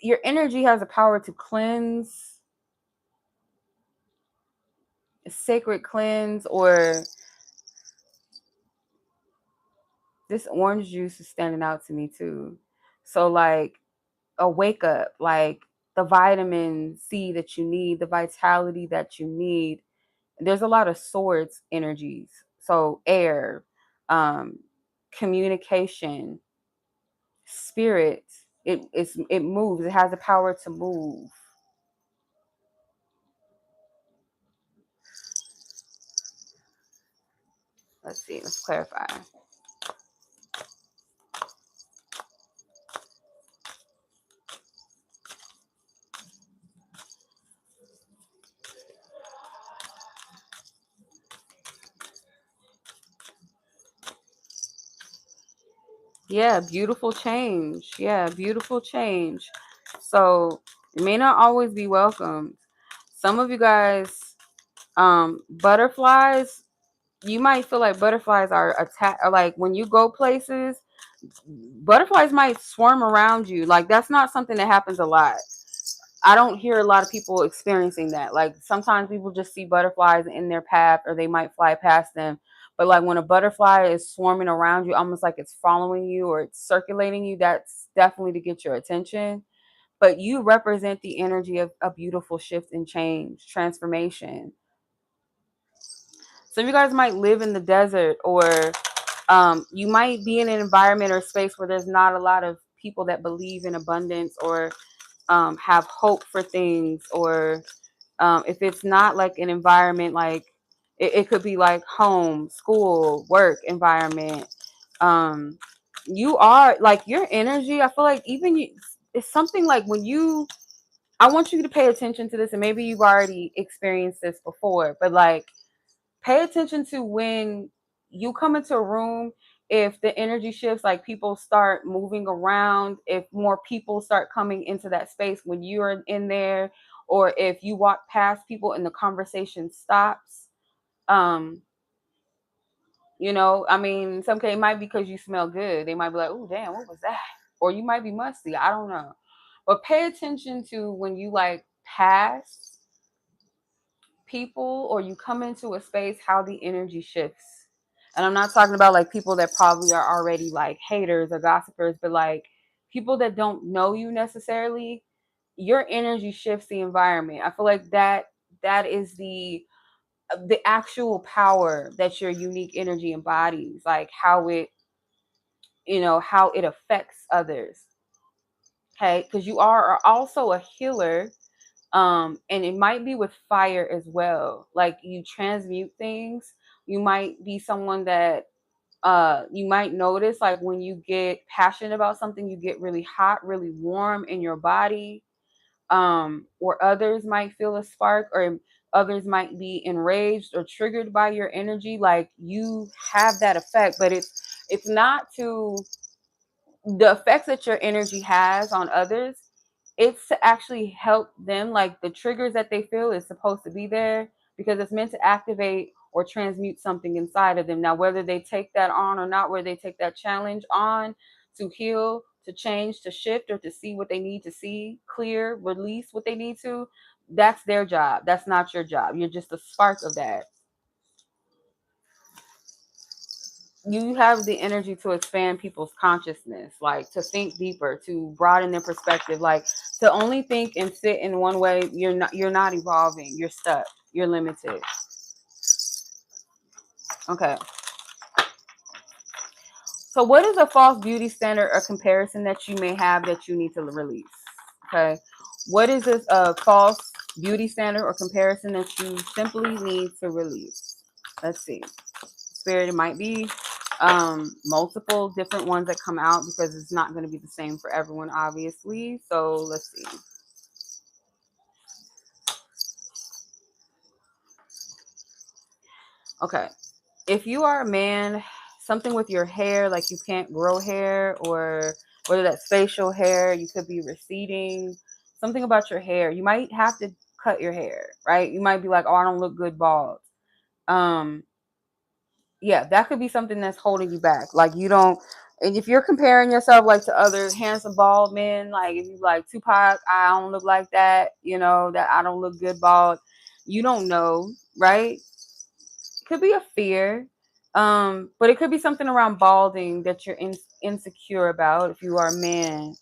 your energy has a power to cleanse, a sacred cleanse, or this orange juice is standing out to me too. So like a wake up, like the vitamin C that you need, the vitality that you need. There's a lot of swords energies. So air, um, communication, spirit. It moves. It has the power to move. Let's see. Let's clarify. Yeah, beautiful change. Yeah, beautiful change. So it may not always be welcomed. Some of you guys, butterflies, you might feel like butterflies are attack, or like when you go places, butterflies might swarm around you. Like that's not something that happens a lot. I don't hear a lot of people experiencing that. Like sometimes people just see butterflies in their path or they might fly past them. But like when a butterfly is swarming around you, almost like it's following you or it's circulating you, that's definitely to get your attention. But you represent the energy of a beautiful shift and change, transformation. Some of you guys might live in the desert, or you might be in an environment or space where there's not a lot of people that believe in abundance, or have hope for things, or if it's not like an environment, like it could be like home, school, work environment. um you are like your energy, I feel like even you, it's something like when you, I want you to pay attention to this, and maybe you've already experienced this before, but like pay attention to when you come into a room, if the energy shifts, like people start moving around, if more people start coming into that space when you're in there, or if you walk past people and the conversation stops. um I mean, in some case it might be because you smell good. They might be like, oh damn, what was that? Or you might be musty, I don't know. But pay attention to when you like pass people or you come into a space, how the energy shifts. And I'm not talking about like people that probably are already like haters or gossipers, but like people that don't know you necessarily. Your energy shifts the environment. I feel like that is the actual power that your unique energy embodies, like how it, how it affects others. Okay, because you are also a healer. And it might be with fire as well, like you transmute things. You might be someone that you might notice, like when you get passionate about something, you get really hot, really warm in your body. Or others might feel a spark, or others might be enraged or triggered by your energy. Like you have that effect, but it's not to the effects that your energy has on others. It's to actually help them. Like the triggers that they feel is supposed to be there because it's meant to activate or transmute something inside of them. Now, whether they take that on or not, whether they take that challenge on to heal, to change, to shift, or to see what they need to see, clear, release what they need to, that's their job. That's not your job. You're just a spark of that. You have the energy to expand people's consciousness, like to think deeper, to broaden their perspective, like to only think and sit in one way. You're not evolving. You're stuck. You're limited. Okay. So what is a false beauty standard or comparison that you may have that you need to release? Okay. What is this false beauty standard or comparison that you simply need to release? Let's see. Spirit, it might be multiple different ones that come out because it's not going to be the same for everyone, obviously. So let's see. Okay. If you are a man, something with your hair, like you can't grow hair, or whether that's facial hair, you could be receding, something about your hair. You might have to cut your hair, right? You might be like, oh, I don't look good bald. Um, yeah, that could be something that's holding you back. Like you don't, and if you're comparing yourself like to other handsome bald men, like if you like Tupac, I don't look like that, that I don't look good bald. You don't know, right? It could be a fear. But it could be something around balding that you're insecure about if you are a man.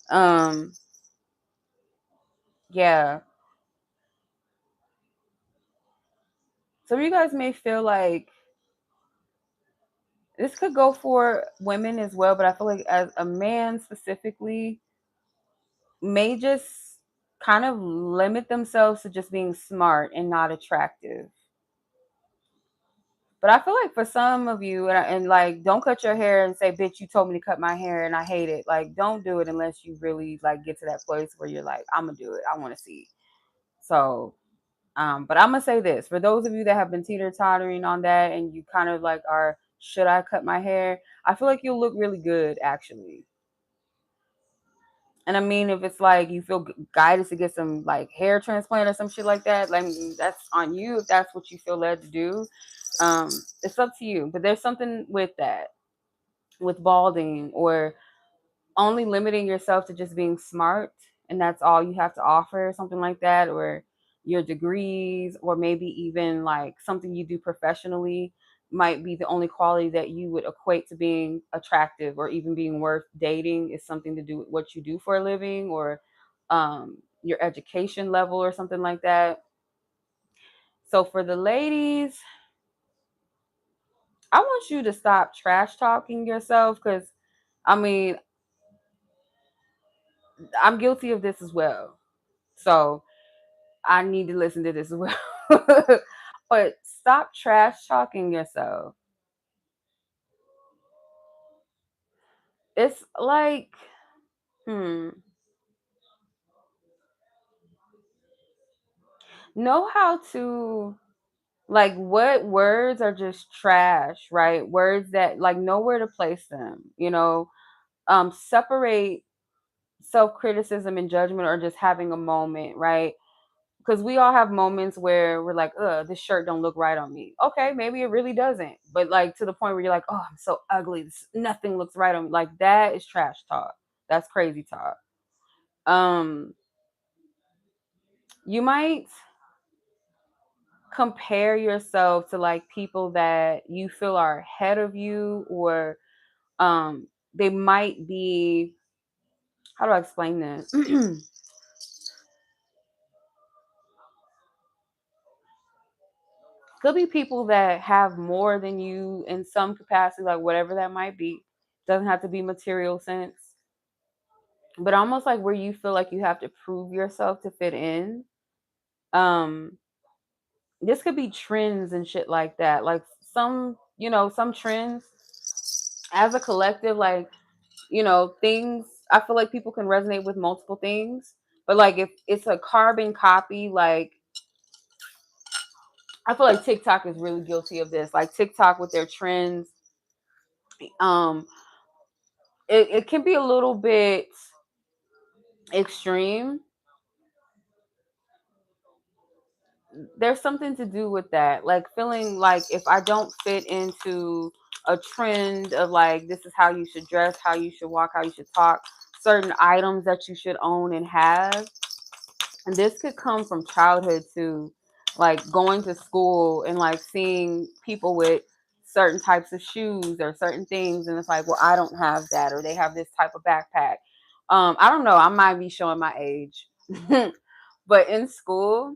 Um, yeah. Some of you guys may feel like this could go for women as well, but I feel like as a man specifically, may just kind of limit themselves to just being smart and not attractive. But I feel like for some of you, and like, don't cut your hair and say, "Bitch, you told me to cut my hair and I hate it." Like, don't do it unless you really like get to that place where you're like, "I'm gonna do it. I want to see." So, but I'm gonna say this for those of you that have been teeter tottering on that, and you kind of like are, should I cut my hair? I feel like you'll look really good actually. And I mean, if it's like you feel guided to get some like hair transplant or some shit like that, like that's on you. If that's what you feel led to do, it's up to you. But there's something with that, with balding, or only limiting yourself to just being smart, and that's all you have to offer, something like that, or your degrees, or maybe even like something you do professionally. might be the only quality that you would equate to being attractive or even being worth dating is something to do with what you do for a living, or your education level or something like that. So for the ladies, I want you to stop trash talking yourself, because I mean, I'm guilty of this as well. So I need to listen to this as well. But stop trash talking yourself. It's like, hmm, know how to, like, what words are just trash, right? Words that, like, know where to place them, separate self-criticism and judgment, or just having a moment, right? Because we all have moments where we're like, this shirt don't look right on me. Okay, maybe it really doesn't. But like, to the point where you're like, oh, I'm so ugly. Nothing looks right on me. Like, that is trash talk. That's crazy talk. Um, you might compare yourself to like people that you feel are ahead of you, or they might be, how do I explain this? Could be people that have more than you in some capacity, like whatever that might be. Doesn't have to be material sense, but almost like where you feel like you have to prove yourself to fit in. Um, this could be trends and shit like that. Like some trends as a collective, like, things, I feel like people can resonate with multiple things. But like if it's a carbon copy, like, I feel like TikTok is really guilty of this. Like TikTok with their trends, um, it can be a little bit extreme. There's something to do with that. Like feeling like if I don't fit into a trend of like, this is how you should dress, how you should walk, how you should talk, certain items that you should own and have. And this could come from childhood too, like going to school and like seeing people with certain types of shoes or certain things, and it's like, well, I don't have that, or they have this type of backpack. I don't know, I might be showing my age. But in school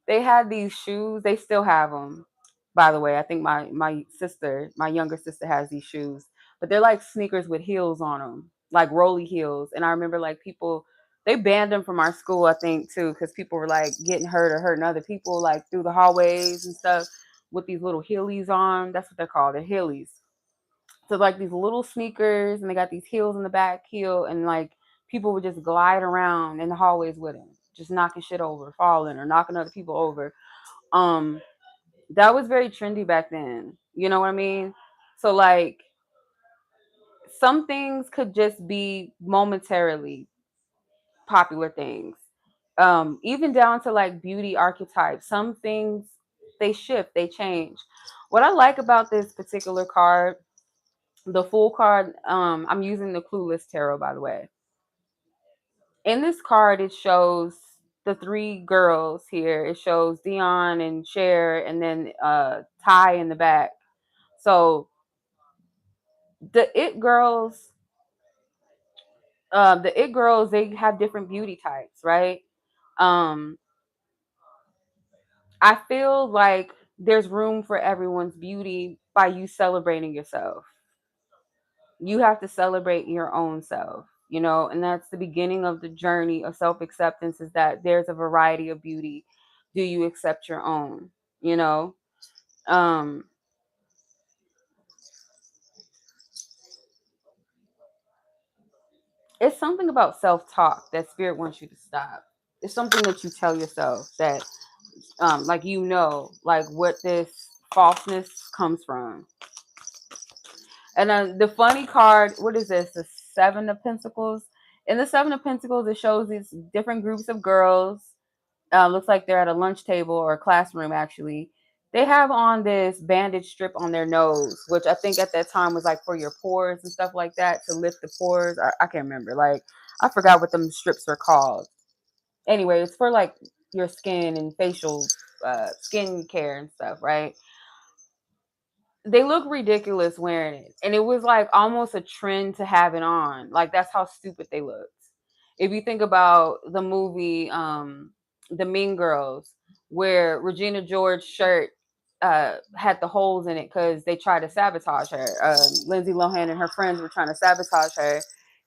they had these shoes. They still have them, by the way. I think my younger sister has these shoes, but they're like sneakers with heels on them, like rolly heels. And I remember like people, they banned them from our school, I think too, because people were like getting hurt or hurting other people like through the hallways and stuff with these little heelys on. That's what they're called, they're heelys. So like these little sneakers, and they got these heels in the back heel, and like people would just glide around in the hallways with them, just knocking shit over, falling or knocking other people over. um that was very trendy back then, you know what I mean? So like some things could just be momentarily popular things, even down to like beauty archetypes. Some things, they shift, they change. What I like about this particular card, the full card, I'm using the Clueless Tarot, by the way. In this card it shows the three girls here. It shows Dion and Cher, and then Ty in the back. So the it girls, they have different beauty types, right? um I feel like there's room for everyone's beauty by you celebrating yourself. You have to celebrate your own self, and that's the beginning of the journey of self-acceptance, is that there's a variety of beauty. Do you accept your own? you know um it's something about self-talk that spirit wants you to stop. It's something that you tell yourself that, like, like what this falseness comes from. And then the funny card, what is this? The Seven of Pentacles. In the Seven of Pentacles, it shows these different groups of girls. Looks like they're at a lunch table or a classroom, actually. They have on this bandage strip on their nose, which I think at that time was like for your pores and stuff like that, to lift the pores. I can't remember. Like, I forgot what them strips are called. Anyway, it's for like your skin and facial skin care and stuff, right? they look ridiculous wearing it. And it was like almost a trend to have it on. Like that's how stupid they looked. If you think about the movie The Mean Girls, where Regina George's shirt had the holes in it because they tried to sabotage her. Lindsay Lohan and her friends were trying to sabotage her,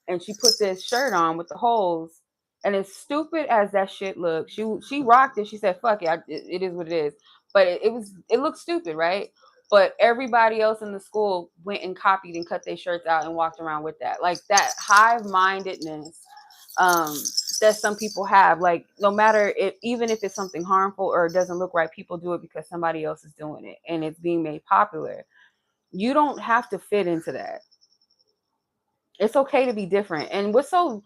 and she put this shirt on with the holes. And as stupid as that shit looked, she rocked it. She said, "Fuck it, it is what it is." But it looked stupid, right? But everybody else in the school went and copied and cut their shirts out and walked around with that. Like that hive mindedness um, that some people have. Like no matter if even if it's something harmful or it doesn't look right, people do it because somebody else is doing it and it's being made popular. You don't have to fit into that. It's okay to be different. And what's so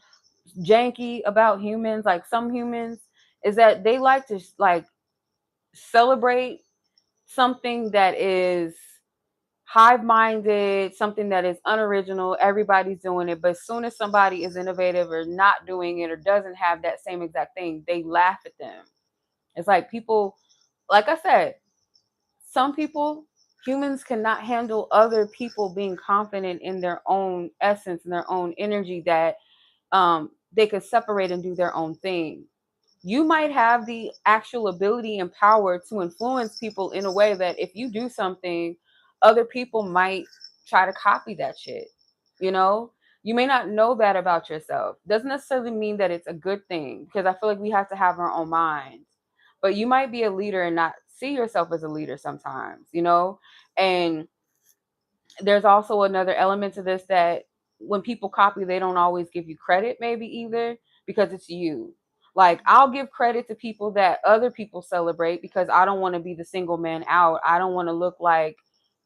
janky about humans, like some humans, is that they like to like celebrate something that is hive-minded, something that is unoriginal. Everybody's doing it, but as soon as somebody is innovative or not doing it or doesn't have that same exact thing, they laugh at them. It's like people, like I said, some people, humans cannot handle other people being confident in their own essence and their own energy, that they could separate and do their own thing. You might have the actual ability and power to influence people in a way that if you do something, other people might try to copy that shit. You know, you may not know that about yourself. Doesn't necessarily mean that it's a good thing, because I feel like we have to have our own minds. But you might be a leader and not see yourself as a leader sometimes, you know? And there's also another element to this, that when people copy, they don't always give you credit, maybe either, because it's you. Like, I'll give credit to people that other people celebrate because I don't want to be the single man out. I don't want to look like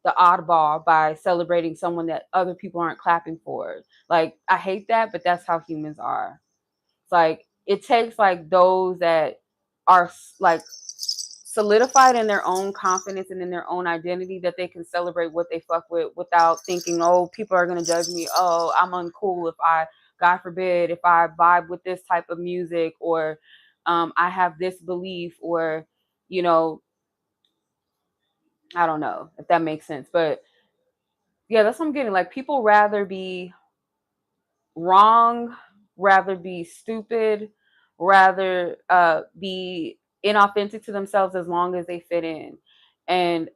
the oddball by celebrating someone that other people aren't clapping for. Like, I hate that, but that's how humans are. It's like it takes like those that are like solidified in their own confidence and in their own identity, that they can celebrate what they fuck with without thinking, oh, people are gonna judge me. Oh, I'm uncool if I, God forbid, if I vibe with this type of music, or I have this belief, or you know, I don't know if that makes sense, but yeah, that's what I'm getting. Like people rather be wrong, rather be stupid, rather be inauthentic to themselves as long as they fit in. And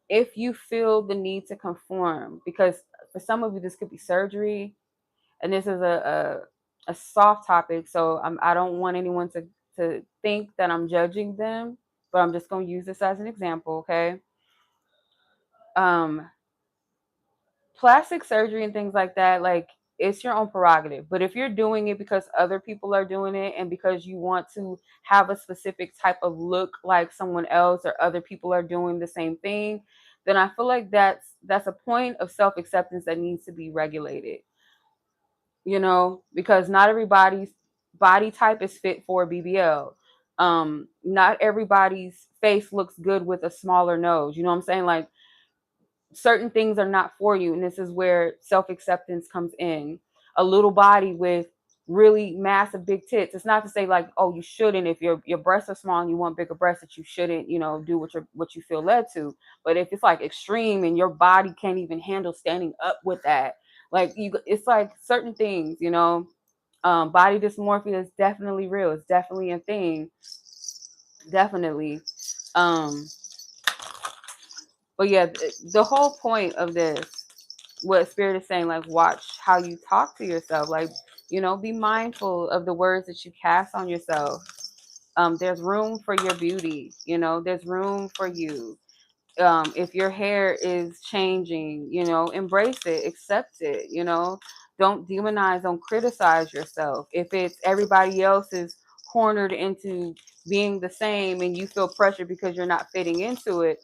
if you feel the need to conform, because for some of you this could be surgery, and this is a soft topic, so I don't want anyone to think that I'm judging them, but I'm just going to use this as an example, okay? Um, Plastic surgery and things like that, like it's your own prerogative. But if you're doing it because other people are doing it and because you want to have a specific type of look like someone else, or other people are doing the same thing, then I feel like that's a point of self-acceptance that needs to be regulated. You know, because not everybody's body type is fit for BBL. Not everybody's face looks good with a smaller nose. You know what I'm saying? Like certain things are not for you, and this is where self-acceptance comes in. A little body with really massive big tits, it's not to say like, oh, you shouldn't, if your breasts are small and you want bigger breasts, that you shouldn't, you know, do what you feel led to. But if it's like extreme and your body can't even handle standing up with that, like you, it's like certain things, you know. Body dysmorphia is definitely real, it's definitely a thing, definitely. um but yeah, the whole point of this, what Spirit is saying, like watch how you talk to yourself. Like, you know, be mindful of the words that you cast on yourself. There's room for your beauty, you know, there's room for you. If your hair is changing, you know, embrace it, accept it, you know. Don't demonize, don't criticize yourself. If it's everybody else is cornered into being the same and you feel pressure because you're not fitting into it,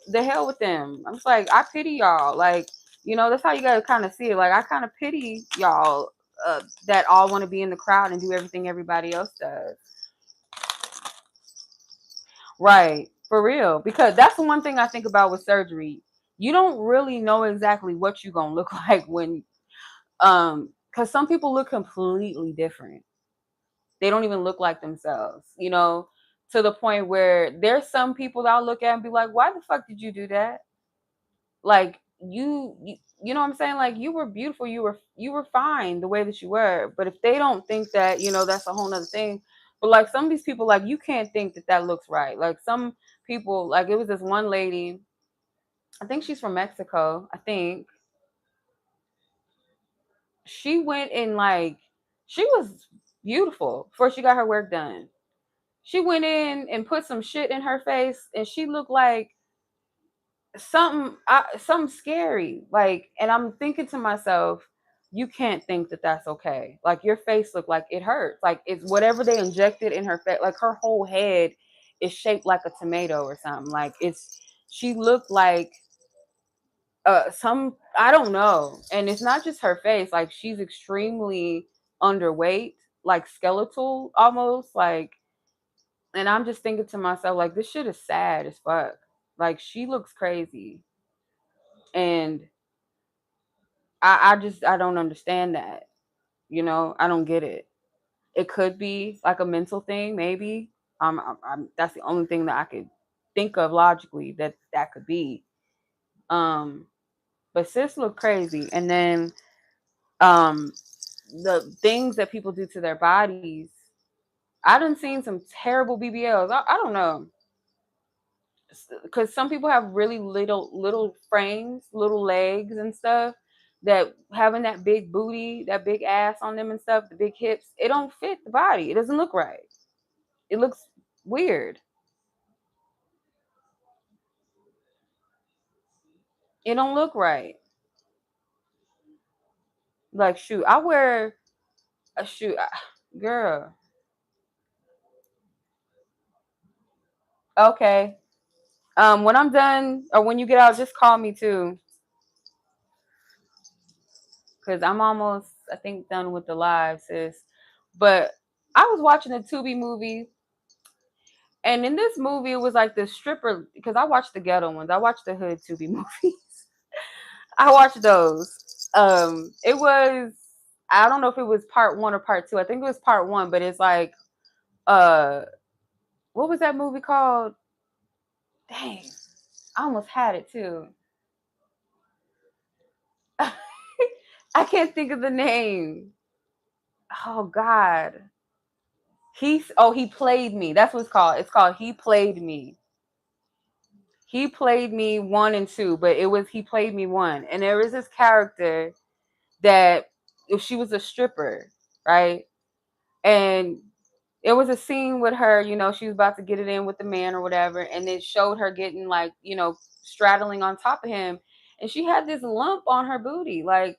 the hell with them. I'm just like, I pity y'all. Like, you know, that's how you gotta kind of see it. Like, I kind of pity y'all that all want to be in the crowd and do everything everybody else does. Right, for real. Because that's the one thing I think about with surgery. You don't really know exactly what you're gonna look like when, because some people look completely different. They don't even look like themselves. You know, to the point where there's some people that I'll look at and be like, why the fuck did you do that? Like you know what I'm saying? Like you were beautiful, you were fine the way that you were. But if they don't think that, that's a whole nother thing. But like some of these people, like you can't think that that looks right. Like some people, like it was this one lady, I think she's from Mexico. I think she went in like she was beautiful before she got her work done. She went in and put some shit in her face, and she looked like something scary. Like, and I'm thinking to myself, you can't think that that's okay. Like your face looked like it hurts. Like it's whatever they injected in her face. Like her whole head is shaped like a tomato or something. Like it's she looked like some I don't know. And it's not just her face. Like she's extremely underweight, like skeletal almost. Like, and I'm just thinking to myself, like this shit is sad as fuck. Like she looks crazy, and I don't understand that. I don't get it. It could be like a mental thing, maybe. That's the only thing that I could think of logically that could be. Um, but sis looked crazy, and then um, the things that people do to their bodies. I done seen some terrible BBLs. I don't know, because some people have really little frames, little legs and stuff, that having that big booty, that big ass on them and stuff, the big hips, it don't fit the body. It doesn't look right. It looks weird. It don't look right. Like shoot, I wear a shoe, girl. Okay. When I'm done or when you get out, just call me too, because I'm almost, I think, done with the live, sis. But I was watching a Tubi movie. And in this movie, it was like this stripper, because I watched the ghetto ones. I watched the hood Tubi movies. I watched those. It was, I don't know if it was part one or part two. I think it was part one, but it's like, uh, what was that movie called? Dang, I almost had it too. I can't think of the name. Oh God. He played me. That's what it's called. It's called He Played Me. He played me one and two, but it was He Played Me one. And there was this character that if she was a stripper, right? And it was a scene with her, she was about to get it in with the man or whatever, and it showed her getting like, straddling on top of him, and she had this lump on her booty. Like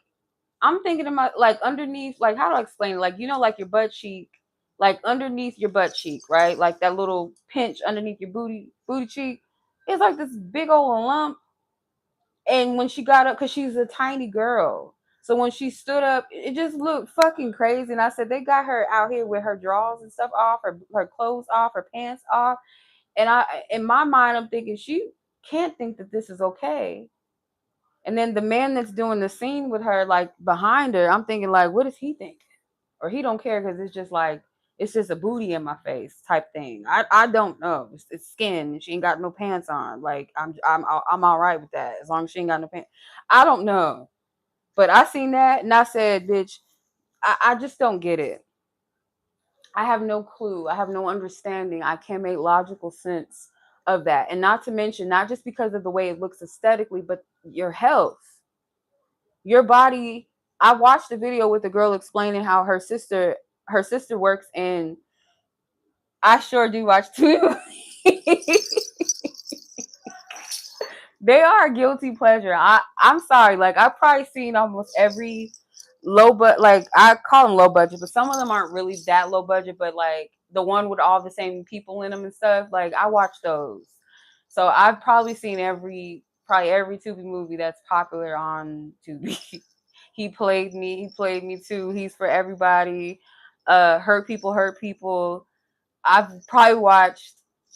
I'm thinking about like underneath, like how do I explain it? Like like your butt cheek, like underneath your butt cheek, right? Like that little pinch underneath your booty cheek. It's like this big old lump. And when she got up, because she's a tiny girl, so when she stood up, it just looked fucking crazy. And I said, they got her out here with her drawers and stuff off, her clothes off, her pants off. And in my mind, I'm thinking she can't think that this is okay. And then the man that's doing the scene with her, like behind her, I'm thinking like, what is he thinking? Or he don't care because it's just like it's just a booty in my face type thing. I don't know. It's skin. And she ain't got no pants on. Like I'm all right with that as long as she ain't got no pants. I don't know, but I seen that and I said, bitch, I just don't get it. I have no clue. I have no understanding. I can't make logical sense of that. And not to mention, not just because of the way it looks aesthetically, but your health, your body. I watched a video with a girl explaining how her sister works in. I sure do watch too. They are a guilty pleasure. I'm sorry. Like I've probably seen almost every low, but like I call them low budget, but some of them aren't really that low budget. But like the one with all the same people in them and stuff, like I watch those. So I've probably seen probably every Tubi movie that's popular on Tubi. He played me. He played me too. He's for everybody. Hurt people. Hurt people. I've probably watched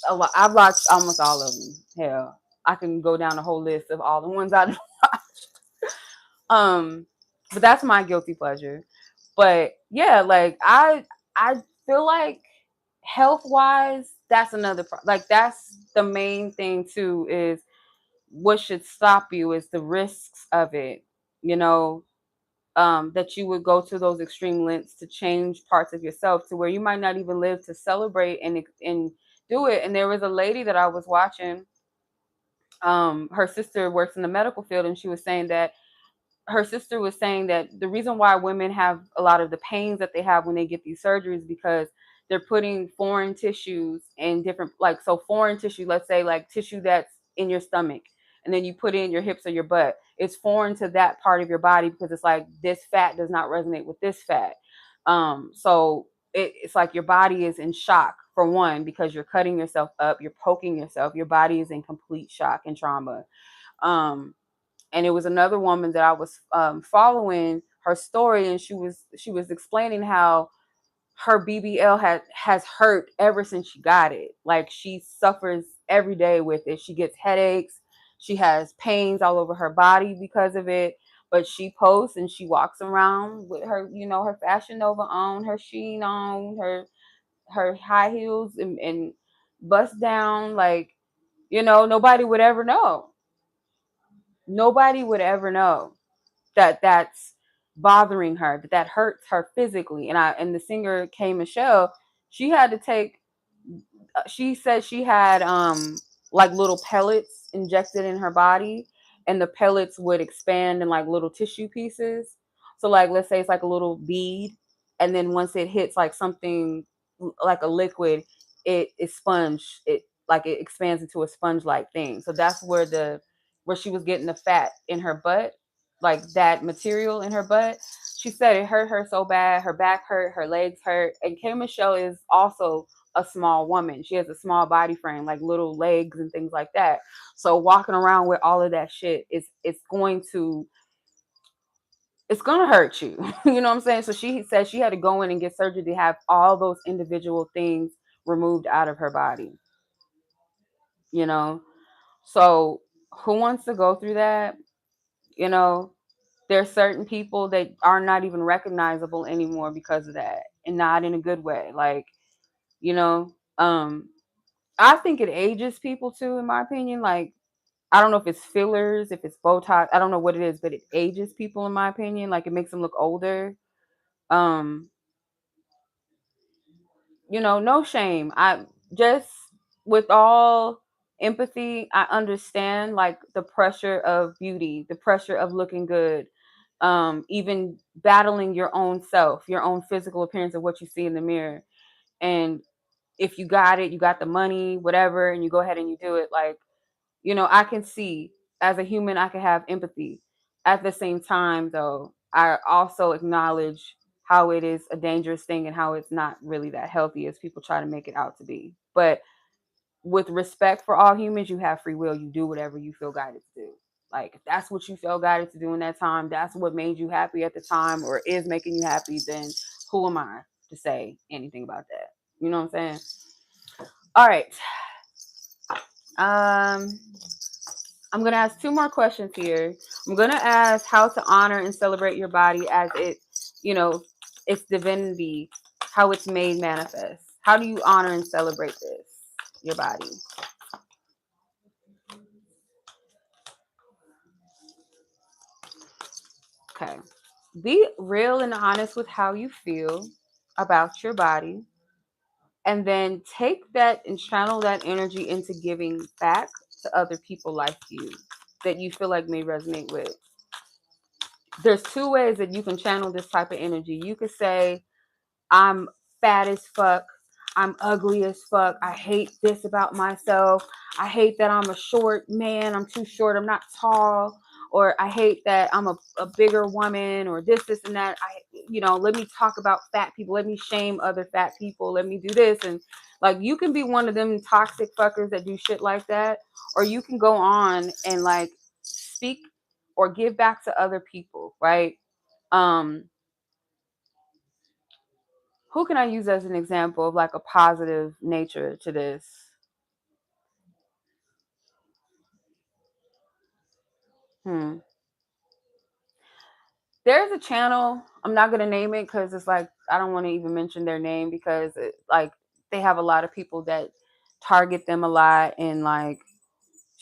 a lot. I've watched almost all of them. Hell, I can go down a whole list of all the ones I've watched. Um, but that's my guilty pleasure. But yeah, like I feel like health wise, that's another like that's the main thing too. Is what should stop you is the risks of it, you know, that you would go to those extreme lengths to change parts of yourself to where you might not even live to celebrate and do it. And there was a lady that I was watching. Her sister works in the medical field, and she was saying that her sister was saying that the reason why women have a lot of the pains that they have when they get these surgeries because they're putting foreign tissues in different, like, so foreign tissue, let's say like tissue that's in your stomach, and then you put in your hips or your butt, it's foreign to that part of your body because it's like this fat does not resonate with this fat. So it's like your body is in shock, for one, because you're cutting yourself up, you're poking yourself, your body is in complete shock and trauma. um and it was another woman that I was following her story, and she was explaining how her BBL has hurt ever since she got it. Like, she suffers every day with it. She gets headaches, she has pains all over her body because of it. But she posts and she walks around with her, her Fashion Nova on, her Sheen on, her high heels and bust down, like, nobody would ever know. Nobody would ever know that that's bothering her, that hurts her physically. And the singer K Michelle, she had to take, she said she had like little pellets injected in her body, and the pellets would expand in like little tissue pieces. So, like, let's say it's like a little bead, and then once it hits like something like a liquid, it sponge it, like it expands into a sponge like thing. So that's where she was getting the fat in her butt, like that material in her butt. She said it hurt her so bad, her back hurt, her legs hurt. And K Michelle is also a small woman. She has a small body frame, like little legs and things like that. So walking around with all of that shit is it's gonna hurt you. You know what I'm saying? So she said she had to go in and get surgery to have all those individual things removed out of her body. You know? So who wants to go through that? You know, there's certain people that are not even recognizable anymore because of that, and not in a good way. Like, you know, I think it ages people too, in my opinion. Like, I don't know if it's fillers, if it's Botox, I don't know what it is, but it ages people, in my opinion. Like, it makes them look older. Um, no shame. I just, with all empathy, I understand like the pressure of beauty, the pressure of looking good, even battling your own self, your own physical appearance of what you see in the mirror. And if you got it, you got the money, whatever, and you go ahead and you do it. Like, I can see, as a human, I can have empathy. At the same time, though, I also acknowledge how it is a dangerous thing and how it's not really that healthy as people try to make it out to be. But with respect for all humans, you have free will. You do whatever you feel guided to do. Like, if that's what you feel guided to do in that time, that's what made you happy at the time or is making you happy, then who am I to say anything about that? You know what I'm saying? All right. Um, I'm going to ask two more questions here. I'm going to ask how to honor and celebrate your body as you know, its divinity, how it's made manifest. How do you honor and celebrate this, your body? Okay. Be real and honest with how you feel about your body, and then take that and channel that energy into giving back to other people like you that you feel like may resonate with. There's two ways that you can channel this type of energy. You could say, I'm fat as fuck. I'm ugly as fuck. I hate this about myself. I hate that I'm a short man. I'm too short. I'm not tall. Or I hate that I'm a bigger woman, or this, and that. Let me talk about fat people. Let me shame other fat people. Let me do this. And like, you can be one of them toxic fuckers that do shit like that. Or you can go on and like speak or give back to other people, right? Um, who can I use as an example of like a positive nature to this? Hmm. There's a channel. I'm not gonna name it because it's like I don't want to even mention their name because like they have a lot of people that target them a lot and like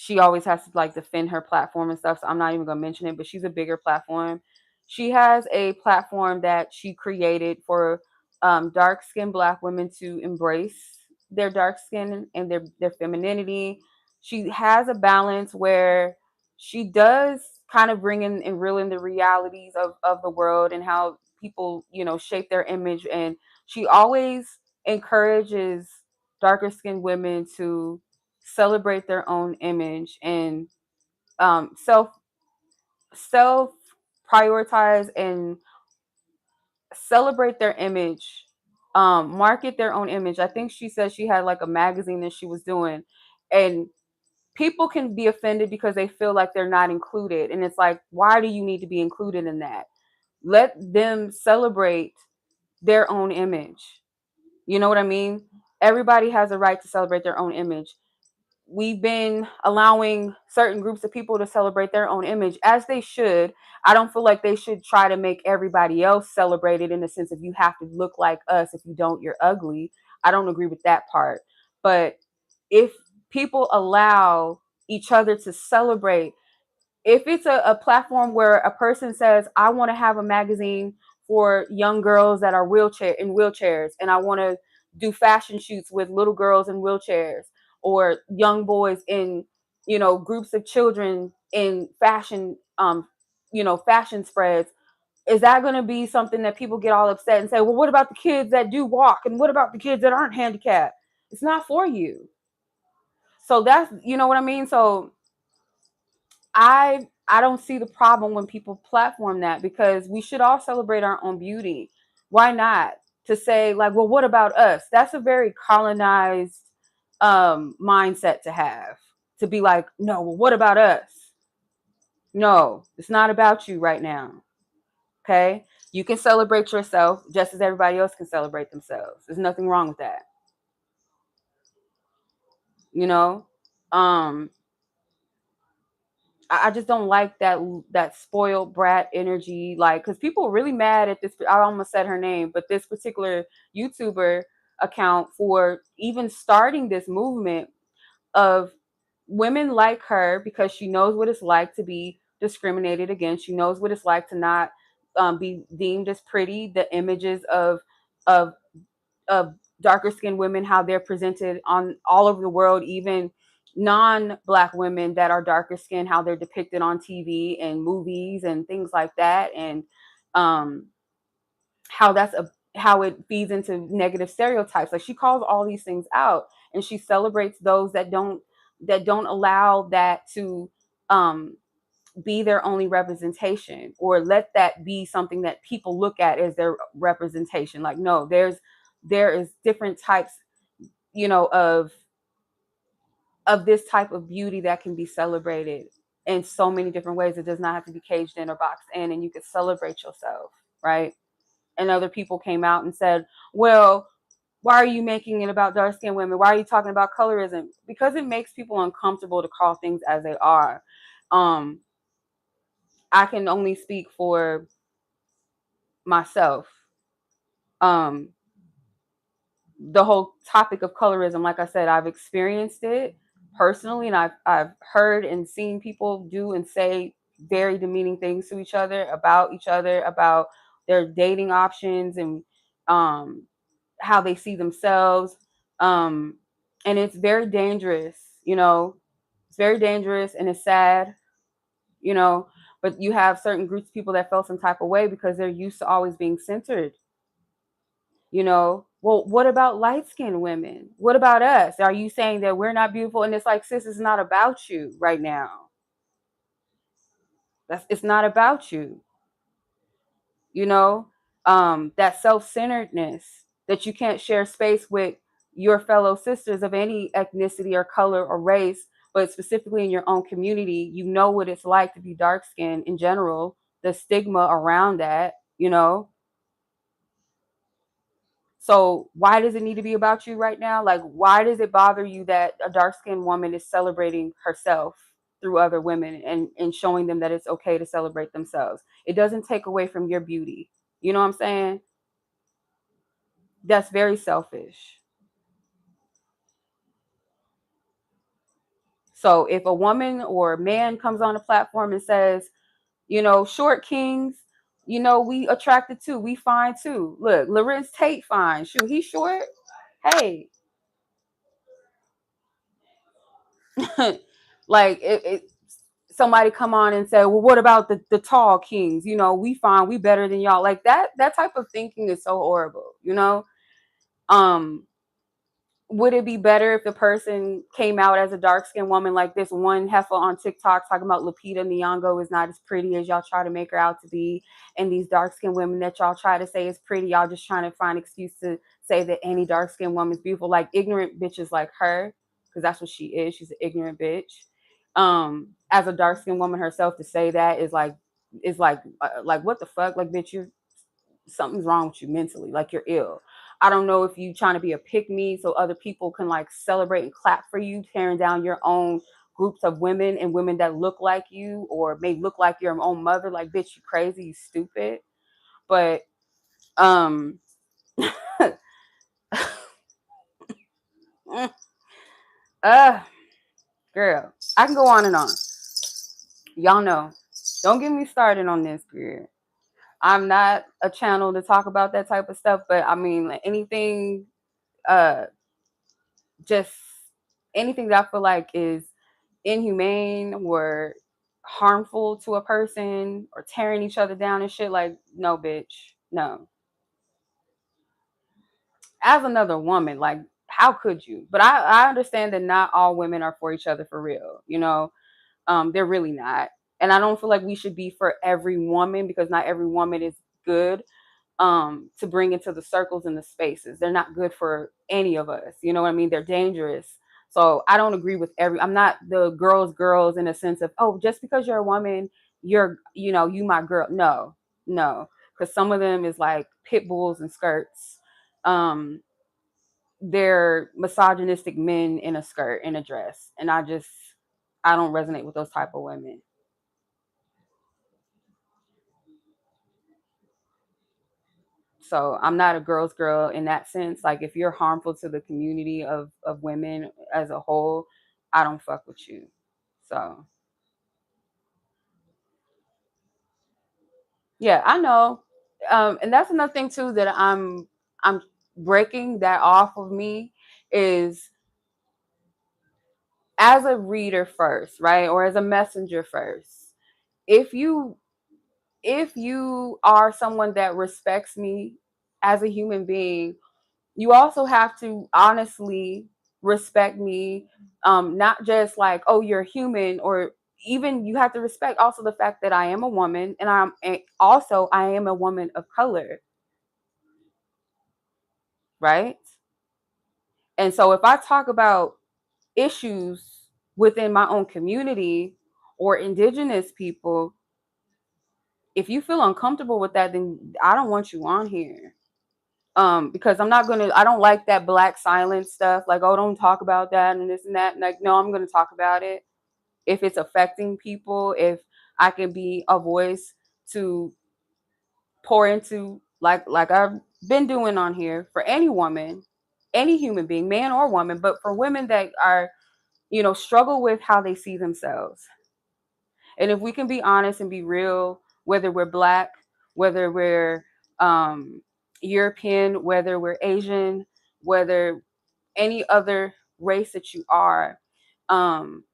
she always has to like defend her platform and stuff. So I'm not even gonna mention it, but she's a bigger platform. She has a platform that she created for dark skinned Black women to embrace their dark skin and their femininity. She has a balance where she does kind of bring in and reel in the realities of the world and how people, you know, shape their image. And she always encourages darker skinned women to celebrate their own image and self self prioritize and celebrate their image, market their own image. I think she said she had like a magazine that she was doing, and people can be offended because they feel like they're not included, and it's like, why do you need to be included in that? Let them celebrate their own image. You know what I mean? Everybody has a right to celebrate their own image. We've been allowing certain groups of people to celebrate their own image, as they should. I don't feel like they should try to make everybody else celebrate it in the sense of you have to look like us. If you don't, you're ugly. I don't agree with that part. But if people allow each other to celebrate, if it's a platform where a person says, I want to have a magazine for young girls that are wheelchairs, and I want to do fashion shoots with little girls in wheelchairs or young boys in, you know, groups of children in fashion, fashion spreads, is that going to be something that people get all upset and say, well, what about the kids that do walk, and what about the kids that aren't handicapped? It's not for you. So that's, you know what I mean? So I don't see the problem when people platform that, because we should all celebrate our own beauty. Why not? To say like, well, what about us? That's a very colonized mindset to have. To be like, no, well, what about us? No, it's not about you right now. Okay? You can celebrate yourself just as everybody else can celebrate themselves. There's nothing wrong with that. You know? Um I just don't like that spoiled brat energy, like, because people are really mad at this. I almost said her name, but this particular YouTuber account for even starting this movement of women like her, because she knows what it's like to be discriminated against. She knows what it's like to not be deemed as pretty. The images of of darker skinned women, how they're presented on all over the world, even non-black women that are darker skinned, how they're depicted on TV and movies and things like that, and um, how how it feeds into negative stereotypes. Like, she calls all these things out, and she celebrates those that don't allow that to um, be their only representation, or let that be something that people look at as their representation. Like, no, there is different types, you know, of this type of beauty that can be celebrated in so many different ways. It does not have to be caged in or boxed in, and you could celebrate yourself, right? And other people came out and said, well, why are you making it about dark skinned women? Why are you talking about colorism? Because it makes people uncomfortable to call things as they are. um I can only speak for myself. um the whole topic of colorism, like I said, I've experienced it personally, and I've heard and seen people do and say very demeaning things to each other, about their dating options, and um how they see themselves. um and it's very dangerous, you know. It's very dangerous, and it's sad, you know. But you have certain groups of people that felt some type of way because they're used to always being censored, you know. Well, what about light skinned women? What about us? Are you saying that we're not beautiful? And it's like, sis, it's not about you right now. It's not about you, you know. That self-centeredness, that you can't share space with your fellow sisters of any ethnicity or color or race, but specifically in your own community. You know what it's like to be dark skinned in general, the stigma around that, you know. So why does it need to be about you right now? Like, why does it bother you that a dark skinned woman is celebrating herself through other women, and showing them that it's okay to celebrate themselves? It doesn't take away from your beauty. You know what I'm saying? That's very selfish. So if a woman or man comes on a platform and says, short kings, we attracted too, we fine too. Look, Lorenz Tate fine. Shoot, he short. Hey, like somebody come on and say, well, what about the tall kings? We fine, we better than y'all. Like that type of thinking is so horrible. Um, would it be better if the person came out as a dark skinned woman, like this one heifer on TikTok talking about Lupita Nyong'o is not as pretty as y'all try to make her out to be, and these dark skinned women that y'all try to say is pretty, y'all just trying to find excuse to say that any dark skinned woman is beautiful, like ignorant bitches like her, because that's what she is. She's an ignorant bitch. As a dark skinned woman herself, to say that is like what the fuck, like bitch, you're something's wrong with you mentally, like you're ill. I don't know if you trying to be a pick me so other people can like celebrate and clap for you, tearing down your own groups of women and women that look like you or may look like your own mother. Like, bitch, you crazy, you stupid. But um uh girl, I can go on and on. Y'all know. Don't get me started on this, period. I'm not a channel to talk about that type of stuff, but I mean, like, anything uh just anything that I feel like is inhumane or harmful to a person or tearing each other down and shit, like, no, bitch, no. As another woman, like, how could you? But I understand that not all women are for each other for real. They're really not. And I don't feel like we should be for every woman, because not every woman is good to bring into the circles and the spaces. They're not good for any of us. You know what I mean? They're dangerous. So I don't agree with I'm not the girls in a sense of, oh, just because you're a woman, you my girl. No, no. Because some of them is like pit bulls and skirts. Um, they're misogynistic men in a skirt, in a dress. And I don't resonate with those type of women. So I'm not a girl's girl in that sense. Like, if you're harmful to the community of women as a whole, I don't fuck with you. So yeah, I know. And that's another thing too that I'm breaking that off of me is, as a reader first, right? Or as a messenger first. If you if you are someone that respects me as a human being, you also have to honestly respect me, not just like, oh, you're human, or even you have to respect also the fact that I am a woman, and I am a woman of color, right? And so if I talk about issues within my own community or indigenous people, if you feel uncomfortable with that, then I don't want you on here. Because I don't like that black silence stuff, like, oh, don't talk about that and this and that. Like, no, I'm gonna talk about it if it's affecting people, if I can be a voice to pour into, like I've been doing on here, for any woman, any human being, man or woman, but for women that are, struggle with how they see themselves. And if we can be honest and be real, whether we're black, whether we're um, European, whether we're Asian, whether any other race that you are, um,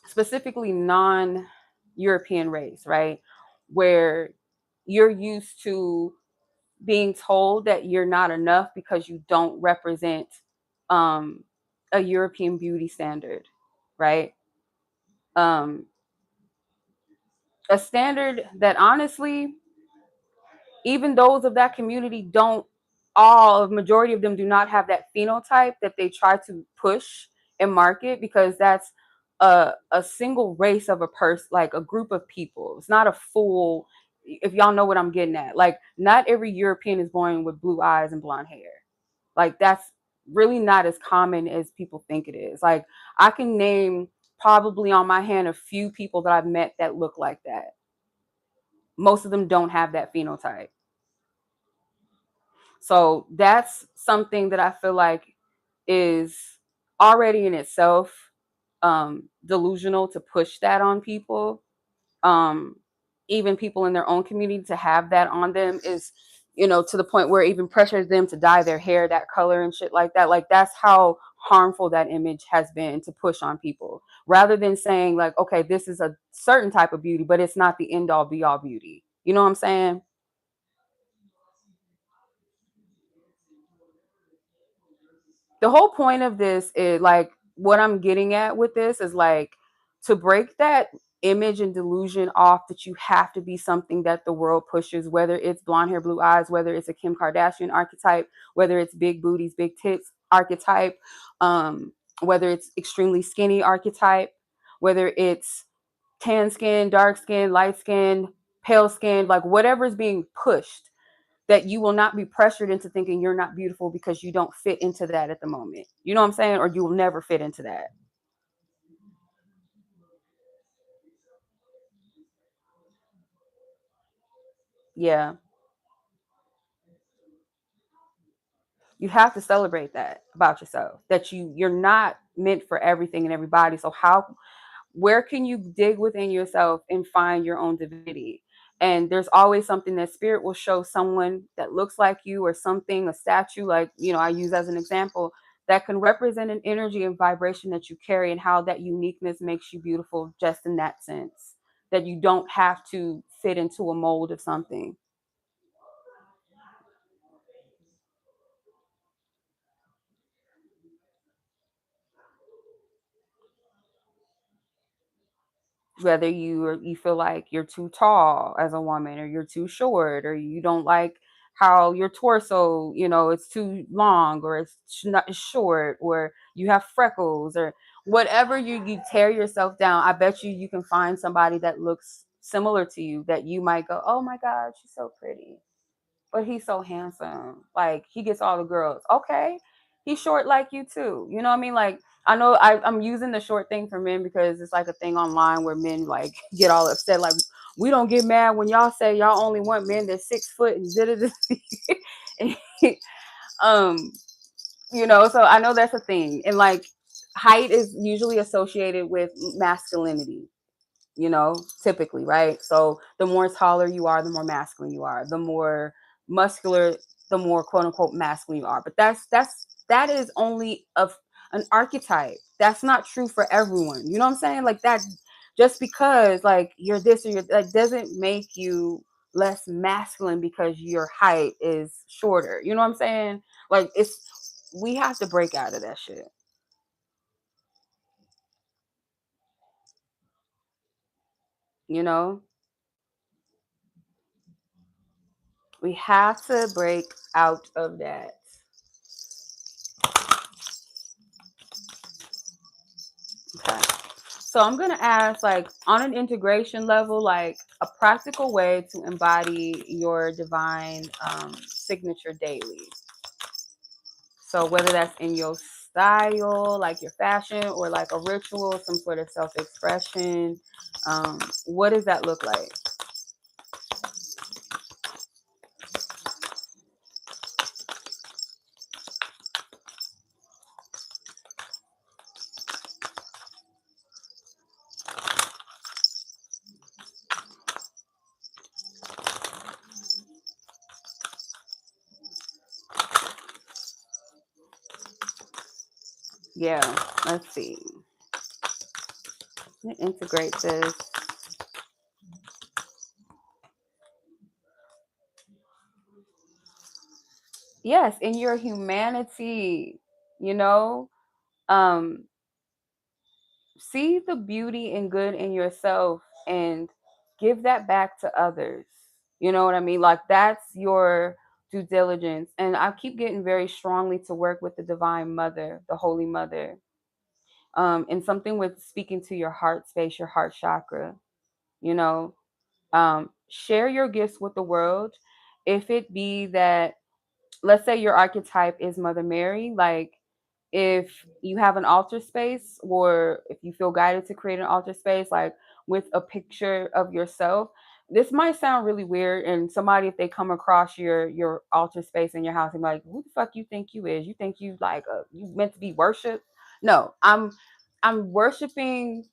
specifically non-European race, right? Where you're used to being told that you're not enough because you don't represent um, a European beauty standard, right? Um, a standard that honestly, even those of that community don't, all of majority of them do not have that phenotype that they try to push and market, because that's a single race of a person, like a group of people. It's not a full, if y'all know what I'm getting at. Like, not every European is born with blue eyes and blonde hair. Like, that's really not as common as people think it is. Like, I can name probably on my hand a few people that I've met that look like that. Most of them don't have that phenotype. So that's something that I feel like is already in itself. delusional to push that on people. um Even people in their own community to have that on them is, to the point where it even pressures them to dye their hair that color and shit like that. Like, that's how harmful that image has been to push on people, rather than saying like, okay, this is a certain type of beauty, but it's not the end all be all beauty. You know what I'm saying? The whole point of this is like, what I'm getting at with this is like, to break that image and delusion off that you have to be something that the world pushes, whether it's blonde hair, blue eyes, whether it's a Kim Kardashian archetype, whether it's big booties, big tits archetype, whether it's extremely skinny archetype, whether it's tan skin, dark skin, light skin, pale skin, like whatever is being pushed, that you will not be pressured into thinking you're not beautiful because you don't fit into that at the moment. You know what I'm saying? Or you will never fit into that. Yeah. You have to celebrate that about yourself. That you're not meant for everything and everybody. So how where can you dig within yourself and find your own divinity? And there's always something that spirit will show someone that looks like you, or something, a statue, like, I use as an example, that can represent an energy and vibration that you carry, and how that uniqueness makes you beautiful, just in that sense, that you don't have to fit into a mold of something. Whether you feel like you're too tall as a woman, or you're too short, or you don't like how your torso, it's too long, or it's not short, or you have freckles, or whatever, you tear yourself down. I bet you can find somebody that looks similar to you, that you might go, oh my god, she's so pretty, but he's so handsome. Like, he gets all the girls. Okay, he's short like you too. You know what I mean? Like, I know I'm using the short thing for men because it's like a thing online where men like get all upset. Like, we don't get mad when y'all say y'all only want men that's 6 foot and da um, so I know that's a thing. And like, height is usually associated with masculinity, typically, right? So the more taller you are, the more masculine you are. The more muscular, the more quote unquote masculine you are. But that is only of an archetype. That's not true for everyone. You know what I'm saying? Like, that, just because like you're this or you're that, doesn't make you less masculine because your height is shorter. You know what I'm saying? Like, we have to break out of that shit. You know, we have to break out of that. Okay. So I'm gonna ask, like, on an integration level, like a practical way to embody your divine signature daily. So whether that's in your style, like your fashion, or like a ritual, some sort of self-expression, what does that look like? Yeah, let's see. Integrate this. Yes, in your humanity, you know, um, see the beauty and good in yourself, and give that back to others. You know what I mean? Like, that's your due diligence. And I keep getting very strongly to work with the Divine Mother, the Holy Mother, and something with speaking to your heart space, your heart chakra. You know, share your gifts with the world. If it be that, let's say your archetype is Mother Mary, like, if you have an altar space, or if you feel guided to create an altar space, like with a picture of yourself. This might sound really weird, and somebody, if they come across your altar space in your house, and like, who the fuck you think you is? You think you like you meant to be worshipped? No, I'm. I'm worshiping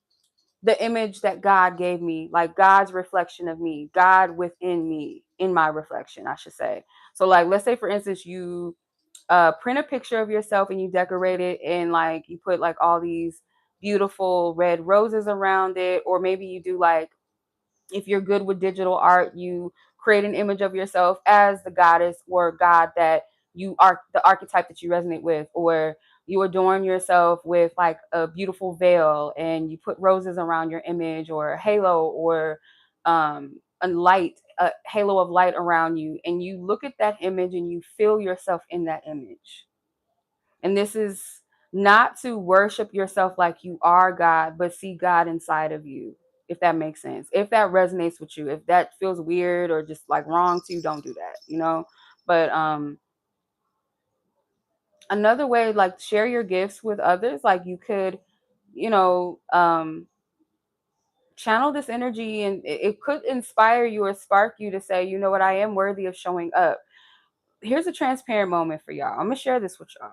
the image that God gave me, like God's reflection of me, God within me, in my reflection, I should say. So like, let's say for instance, you print a picture of yourself and you decorate it, and like you put like all these beautiful red roses around it, or maybe you do like, if you're good with digital art, you create an image of yourself as the goddess or god that you are, the archetype that you resonate with, or you adorn yourself with like a beautiful veil and you put roses around your image, or a halo, or a halo of light around you, and you look at that image and you feel yourself in that image. And this is not to worship yourself like you are God, but see God inside of you, if that makes sense. If that resonates with you, if that feels weird or just like wrong to you, don't do that. But another way, like share your gifts with others. Like you could, you know, channel this energy, and it could inspire you or spark you to say, you know what, I am worthy of showing up. Here's a transparent moment for y'all. I'm gonna share this with y'all.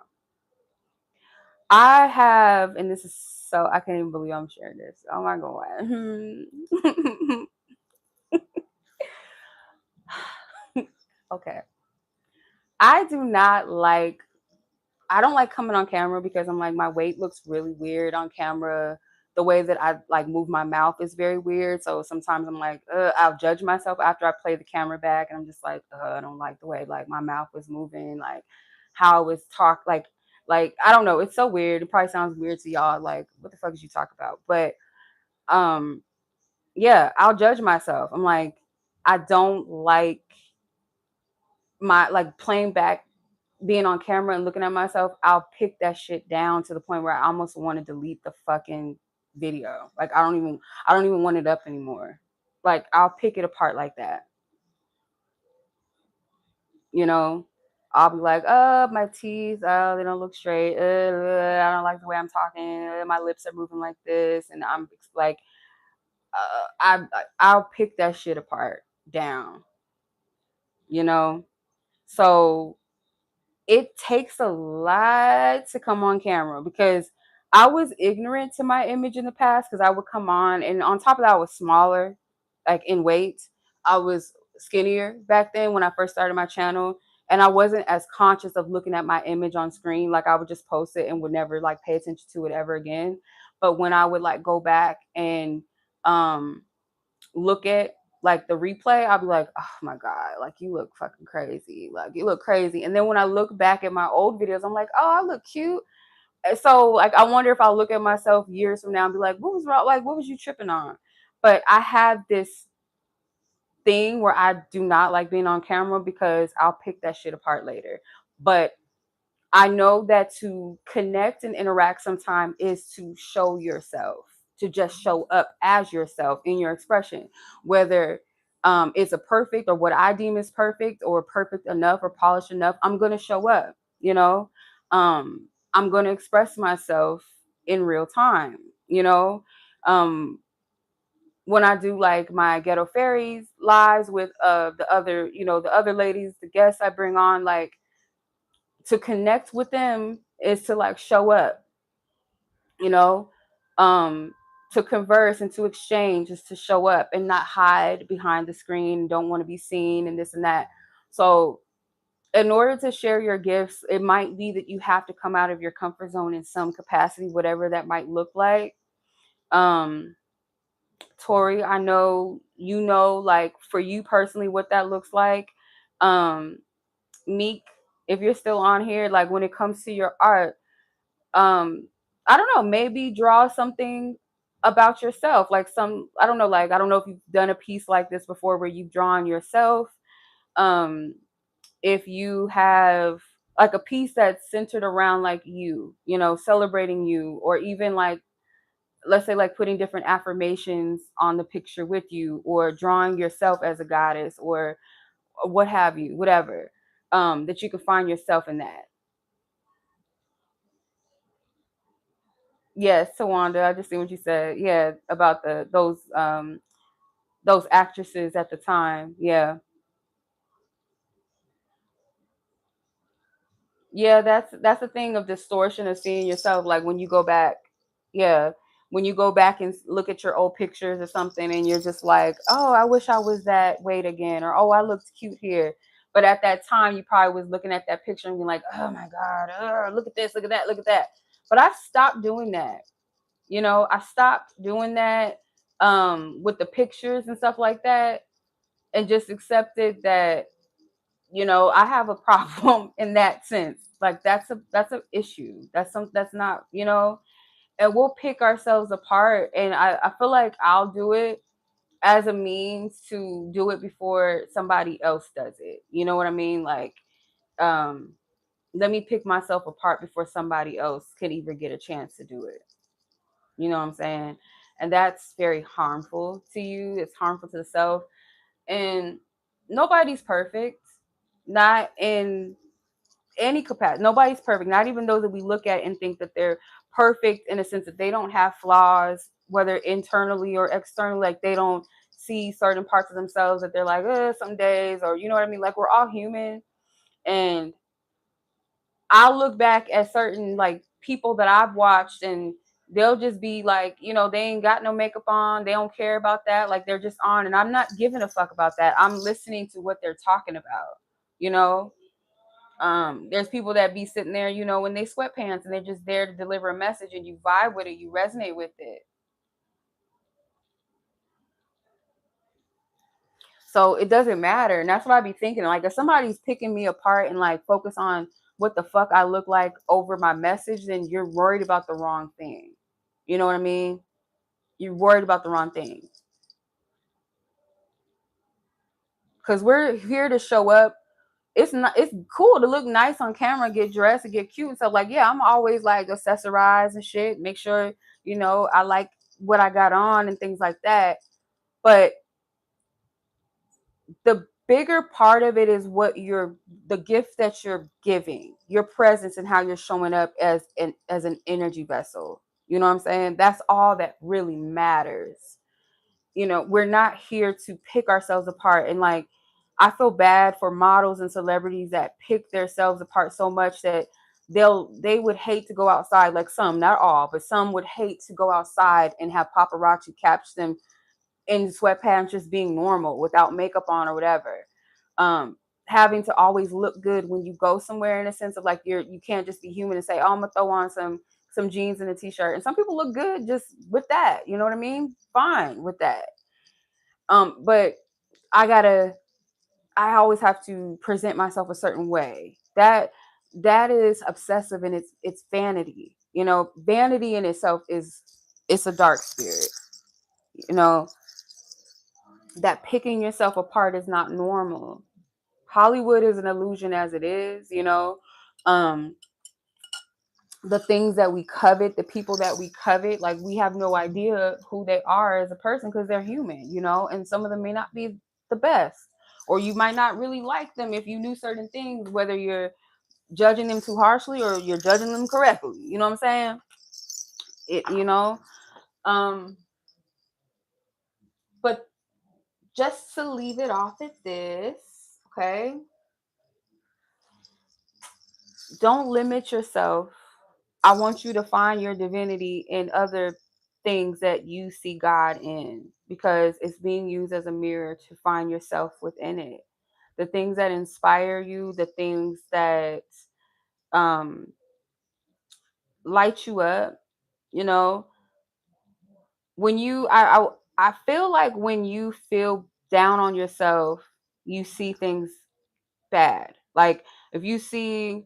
I have, and this is so, I can't even believe I'm sharing this. Oh my God. Okay. I do not like, I don't like coming on camera because I'm like, my weight looks really weird on camera. The way that I like move my mouth is very weird. So sometimes I'm like, I'll judge myself after I play the camera back. And I'm just like, I don't like the way like my mouth was moving, like how I was talk, like, I don't know. It's so weird. It probably sounds weird to y'all. Like, what the fuck is you talk about? But um yeah, I'll judge myself. I'm like, I don't like my like playing back, being on camera and looking at myself. I'll pick that shit down to the point where I almost want to delete the fucking video. Like I don't even want it up anymore. Like I'll pick it apart like that. You know, I'll be like, my teeth, they don't look straight. I don't like the way I'm talking. My lips are moving like this, and I'm like, I'll pick that shit apart down. You know, so it takes a lot to come on camera because I was ignorant to my image in the past, because I would come on, and on top of that I was smaller, like in weight. I was skinnier back then when I first started my channel, and I wasn't as conscious of looking at my image on screen. Like I would just post it and would never like pay attention to it ever again. But when I would like go back and um look at like the replay, I'll be like, oh my God, like you look fucking crazy. Like you look crazy. And then when I look back at my old videos, I'm like, oh, I look cute. And so like I wonder if I'll look at myself years from now and be like, what was wrong? Like, what was you tripping on? But I have this thing where I do not like being on camera because I'll pick that shit apart later. But I know that to connect and interact sometime is to show yourself, to just show up as yourself in your expression, whether it's a perfect or what I deem is perfect or perfect enough or polished enough. I'm going to show up, you know, I'm going to express myself in real time, you know, um, when I do like my ghetto fairies lives with the other, the other ladies, the guests I bring on, like to connect with them is to like show up, you know, um, to converse and to exchange is to show up and not hide behind the screen, don't want to be seen and this and that. So in order to share your gifts, it might be that you have to come out of your comfort zone in some capacity, whatever that might look like. Um, Tori, I know you know, like for you personally, what that looks like. Um, Meek, if you're still on here, like when it comes to your art, I don't know, maybe draw something about yourself, like some, I don't know, like I don't know if you've done a piece like this before where you've drawn yourself. um if you have like a piece that's centered around like you know, celebrating you, or even like, let's say like putting different affirmations on the picture with you, or drawing yourself as a goddess, or what have you, whatever, that you can find yourself in that. Yes, Tawanda, I just see what you said. Yeah, about those actresses at the time. Yeah. Yeah, that's the thing of distortion of seeing yourself, like when you go back. Yeah. When you go back and look at your old pictures or something and you're just like, oh, I wish I was that weight again, or oh, I looked cute here. But at that time, you probably was looking at that picture and being like, oh my God, look at this, look at that, look at that. But I stopped doing that. I stopped doing that with the pictures and stuff like that, and just accepted that, I have a problem in that sense. Like that's a issue. That's not, and we'll pick ourselves apart. And I feel like I'll do it as a means to do it before somebody else does it. You know what I mean? Like, um, let me pick myself apart before somebody else can even get a chance to do it. You know what I'm saying? And that's very harmful to you. It's harmful to the self. And nobody's perfect. Not in any capacity. Nobody's perfect. Not even those that we look at and think that they're perfect, in a sense that they don't have flaws, whether internally or externally. Like they don't see certain parts of themselves that they're like, some days, or you know what I mean? Like we're all human. And I'll look back at certain like people that I've watched, and they'll just be like, they ain't got no makeup on. They don't care about that. Like they're just on. And I'm not giving a fuck about that. I'm listening to what they're talking about, you know? There's people that be sitting there, when they sweatpants and they're just there to deliver a message, and you vibe with it, you resonate with it. So it doesn't matter. And that's what I be thinking. Like if somebody's picking me apart and like focus on what the fuck I look like over my message, then you're worried about the wrong thing. You know what I mean? You're worried about the wrong thing. Because we're here to show up. It's cool to look nice on camera, get dressed and get cute and stuff. Like, yeah, I'm always like accessorize and shit. Make sure, I like what I got on and things like that. But the bigger part of it is the gift that you're giving, your presence, and how you're showing up as an energy vessel. You know what I'm saying? That's all that really matters. We're not here to pick ourselves apart. And like, I feel bad for models and celebrities that pick themselves apart so much that they would hate to go outside. Like some, not all, but some would hate to go outside and have paparazzi capture them in sweatpants, just being normal without makeup on or whatever. Having to always look good when you go somewhere, in a sense of like you can't just be human and say, oh, I'm gonna throw on some jeans and a t-shirt. And some people look good just with that. You know what I mean? Fine with that. But I always have to present myself a certain way. That is obsessive, and it's vanity. Vanity in itself it's a dark spirit. You know, that picking yourself apart is not normal. Hollywood is an illusion as it is. Um, the things that we covet, the people that we covet, like we have no idea who they are as a person because they're human, and some of them may not be the best. Or you might not really like them if you knew certain things, whether you're judging them too harshly or you're judging them correctly. You know what I'm saying? Um, but just to leave it off at this, okay? Don't limit yourself. I want you to find your divinity in other things that you see God in, because it's being used as a mirror to find yourself within it. The things that inspire you, the things that um, light you up, you know, when I feel like when you feel down on yourself, you see things bad. Like if you see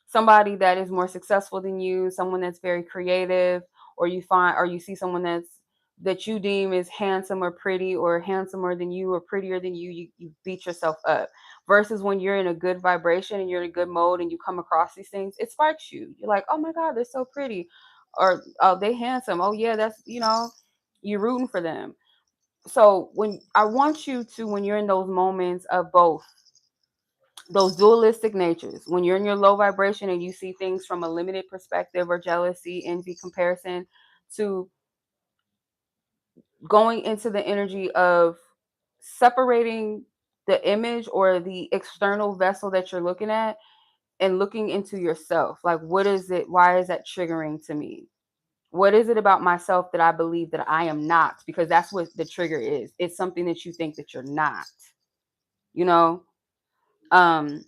somebody that is more successful than you, someone that's very creative, or you see someone that you deem is handsome or pretty, or handsomer than you or prettier than you beat yourself up. Versus when you're in a good vibration and you're in a good mode and you come across these things, it sparks you. You're like, oh my God, they're so pretty. Or oh, they handsome. Oh yeah, that's you're rooting for them. So when I want you to, when you're in those moments of both those dualistic natures, when you're in your low vibration and you see things from a limited perspective, or jealousy, envy, comparison, to going into the energy of separating the image or the external vessel that you're looking at, and looking into yourself. Like, what is it? Why is that triggering to me? What is it about myself that I believe that I am not? Because that's what the trigger is. It's something that you think that you're not, you know? Um,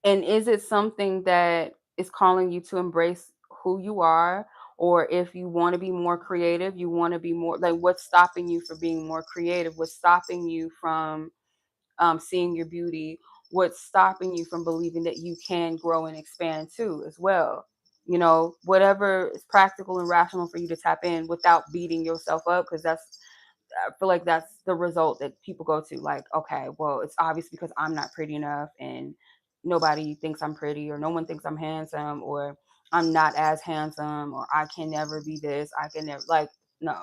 and is it something that is calling you to embrace who you are? Or if you want to be more creative, you want to be more like, what's stopping you from being more creative? What's stopping you from seeing your beauty? What's stopping you from believing that you can grow and expand too, as well? You know, whatever is practical and rational for you to tap in without beating yourself up, because I feel like that's the result that people go to. Like, okay, well, it's obvious because I'm not pretty enough, and nobody thinks I'm pretty, or no one thinks I'm handsome, or I'm not as handsome, or I can never be this. I can never, like, no.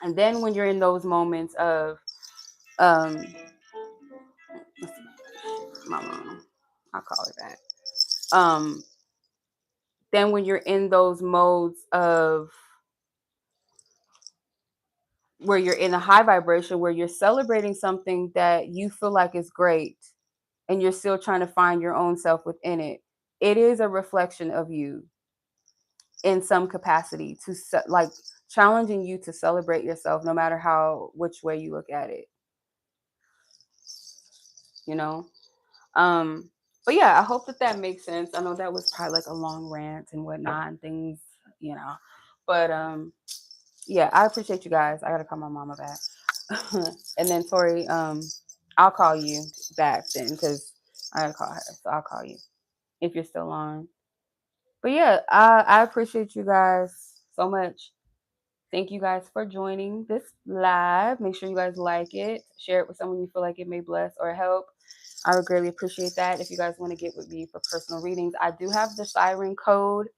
And then when you're in those moments of, um, my mom, I'll call her back. Um, then when you're in those modes of where you're in a high vibration, where you're celebrating something that you feel like is great, and you're still trying to find your own self within it, it is a reflection of you in some capacity, to like challenging you to celebrate yourself no matter how which way you look at it, you know. um but yeah, I hope that that makes sense. I know that was probably like a long rant and whatnot and things, you know, but yeah, I appreciate you guys. I gotta call my mama back. And then Tori, I'll call you back then, because I gotta call her, so I'll call you if you're still on. But yeah, I appreciate you guys so much. Thank you guys for joining this live. Make sure you guys like it, share it with someone you feel like it may bless or help. I would greatly appreciate that. If you guys want to get with me for personal readings, I do have the Siren Code.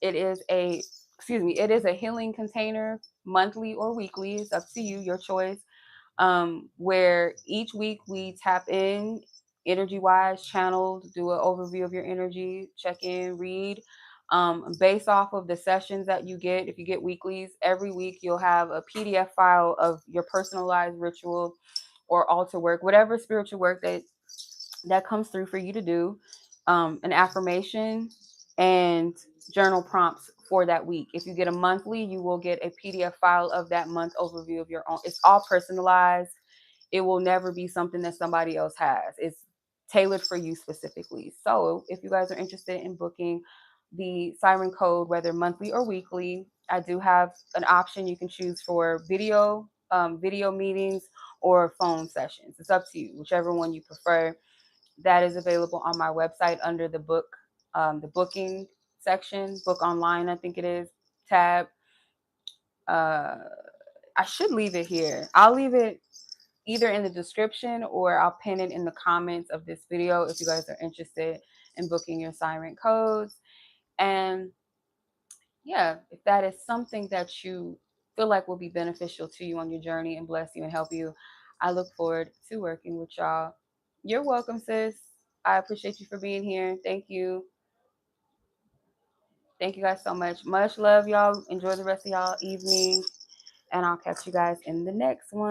It is a, excuse me, it is a healing container, monthly or weekly. It's up to you, your choice. Where each week we tap in energy wise, channeled, do an overview of your energy, check in, read. Based off of the sessions that you get, if you get weeklies, every week you'll have a PDF file of your personalized ritual or altar work, whatever spiritual work that comes through for you to do, an affirmation, and journal prompts for that week. If you get a monthly, you will get a PDF file of that month overview of your own. It's all personalized. It will never be something that somebody else has. It's tailored for you specifically. So if you guys are interested in booking the Siren Code, whether monthly or weekly, I do have an option you can choose for video meetings or phone sessions. It's up to you, whichever one you prefer. That is available on my website under the booking section, book online, I think it is, tab. Uh, I should leave it here. I'll leave it either in the description, or I'll pin it in the comments of this video if you guys are interested in booking your Siren Codes. And yeah, if that is something that you feel like will be beneficial to you on your journey and bless you and help you, I look forward to working with y'all. You're welcome, sis. I appreciate you for being here. Thank you. Thank you guys so much. Much love, y'all. Enjoy the rest of y'all evening. And I'll catch you guys in the next one.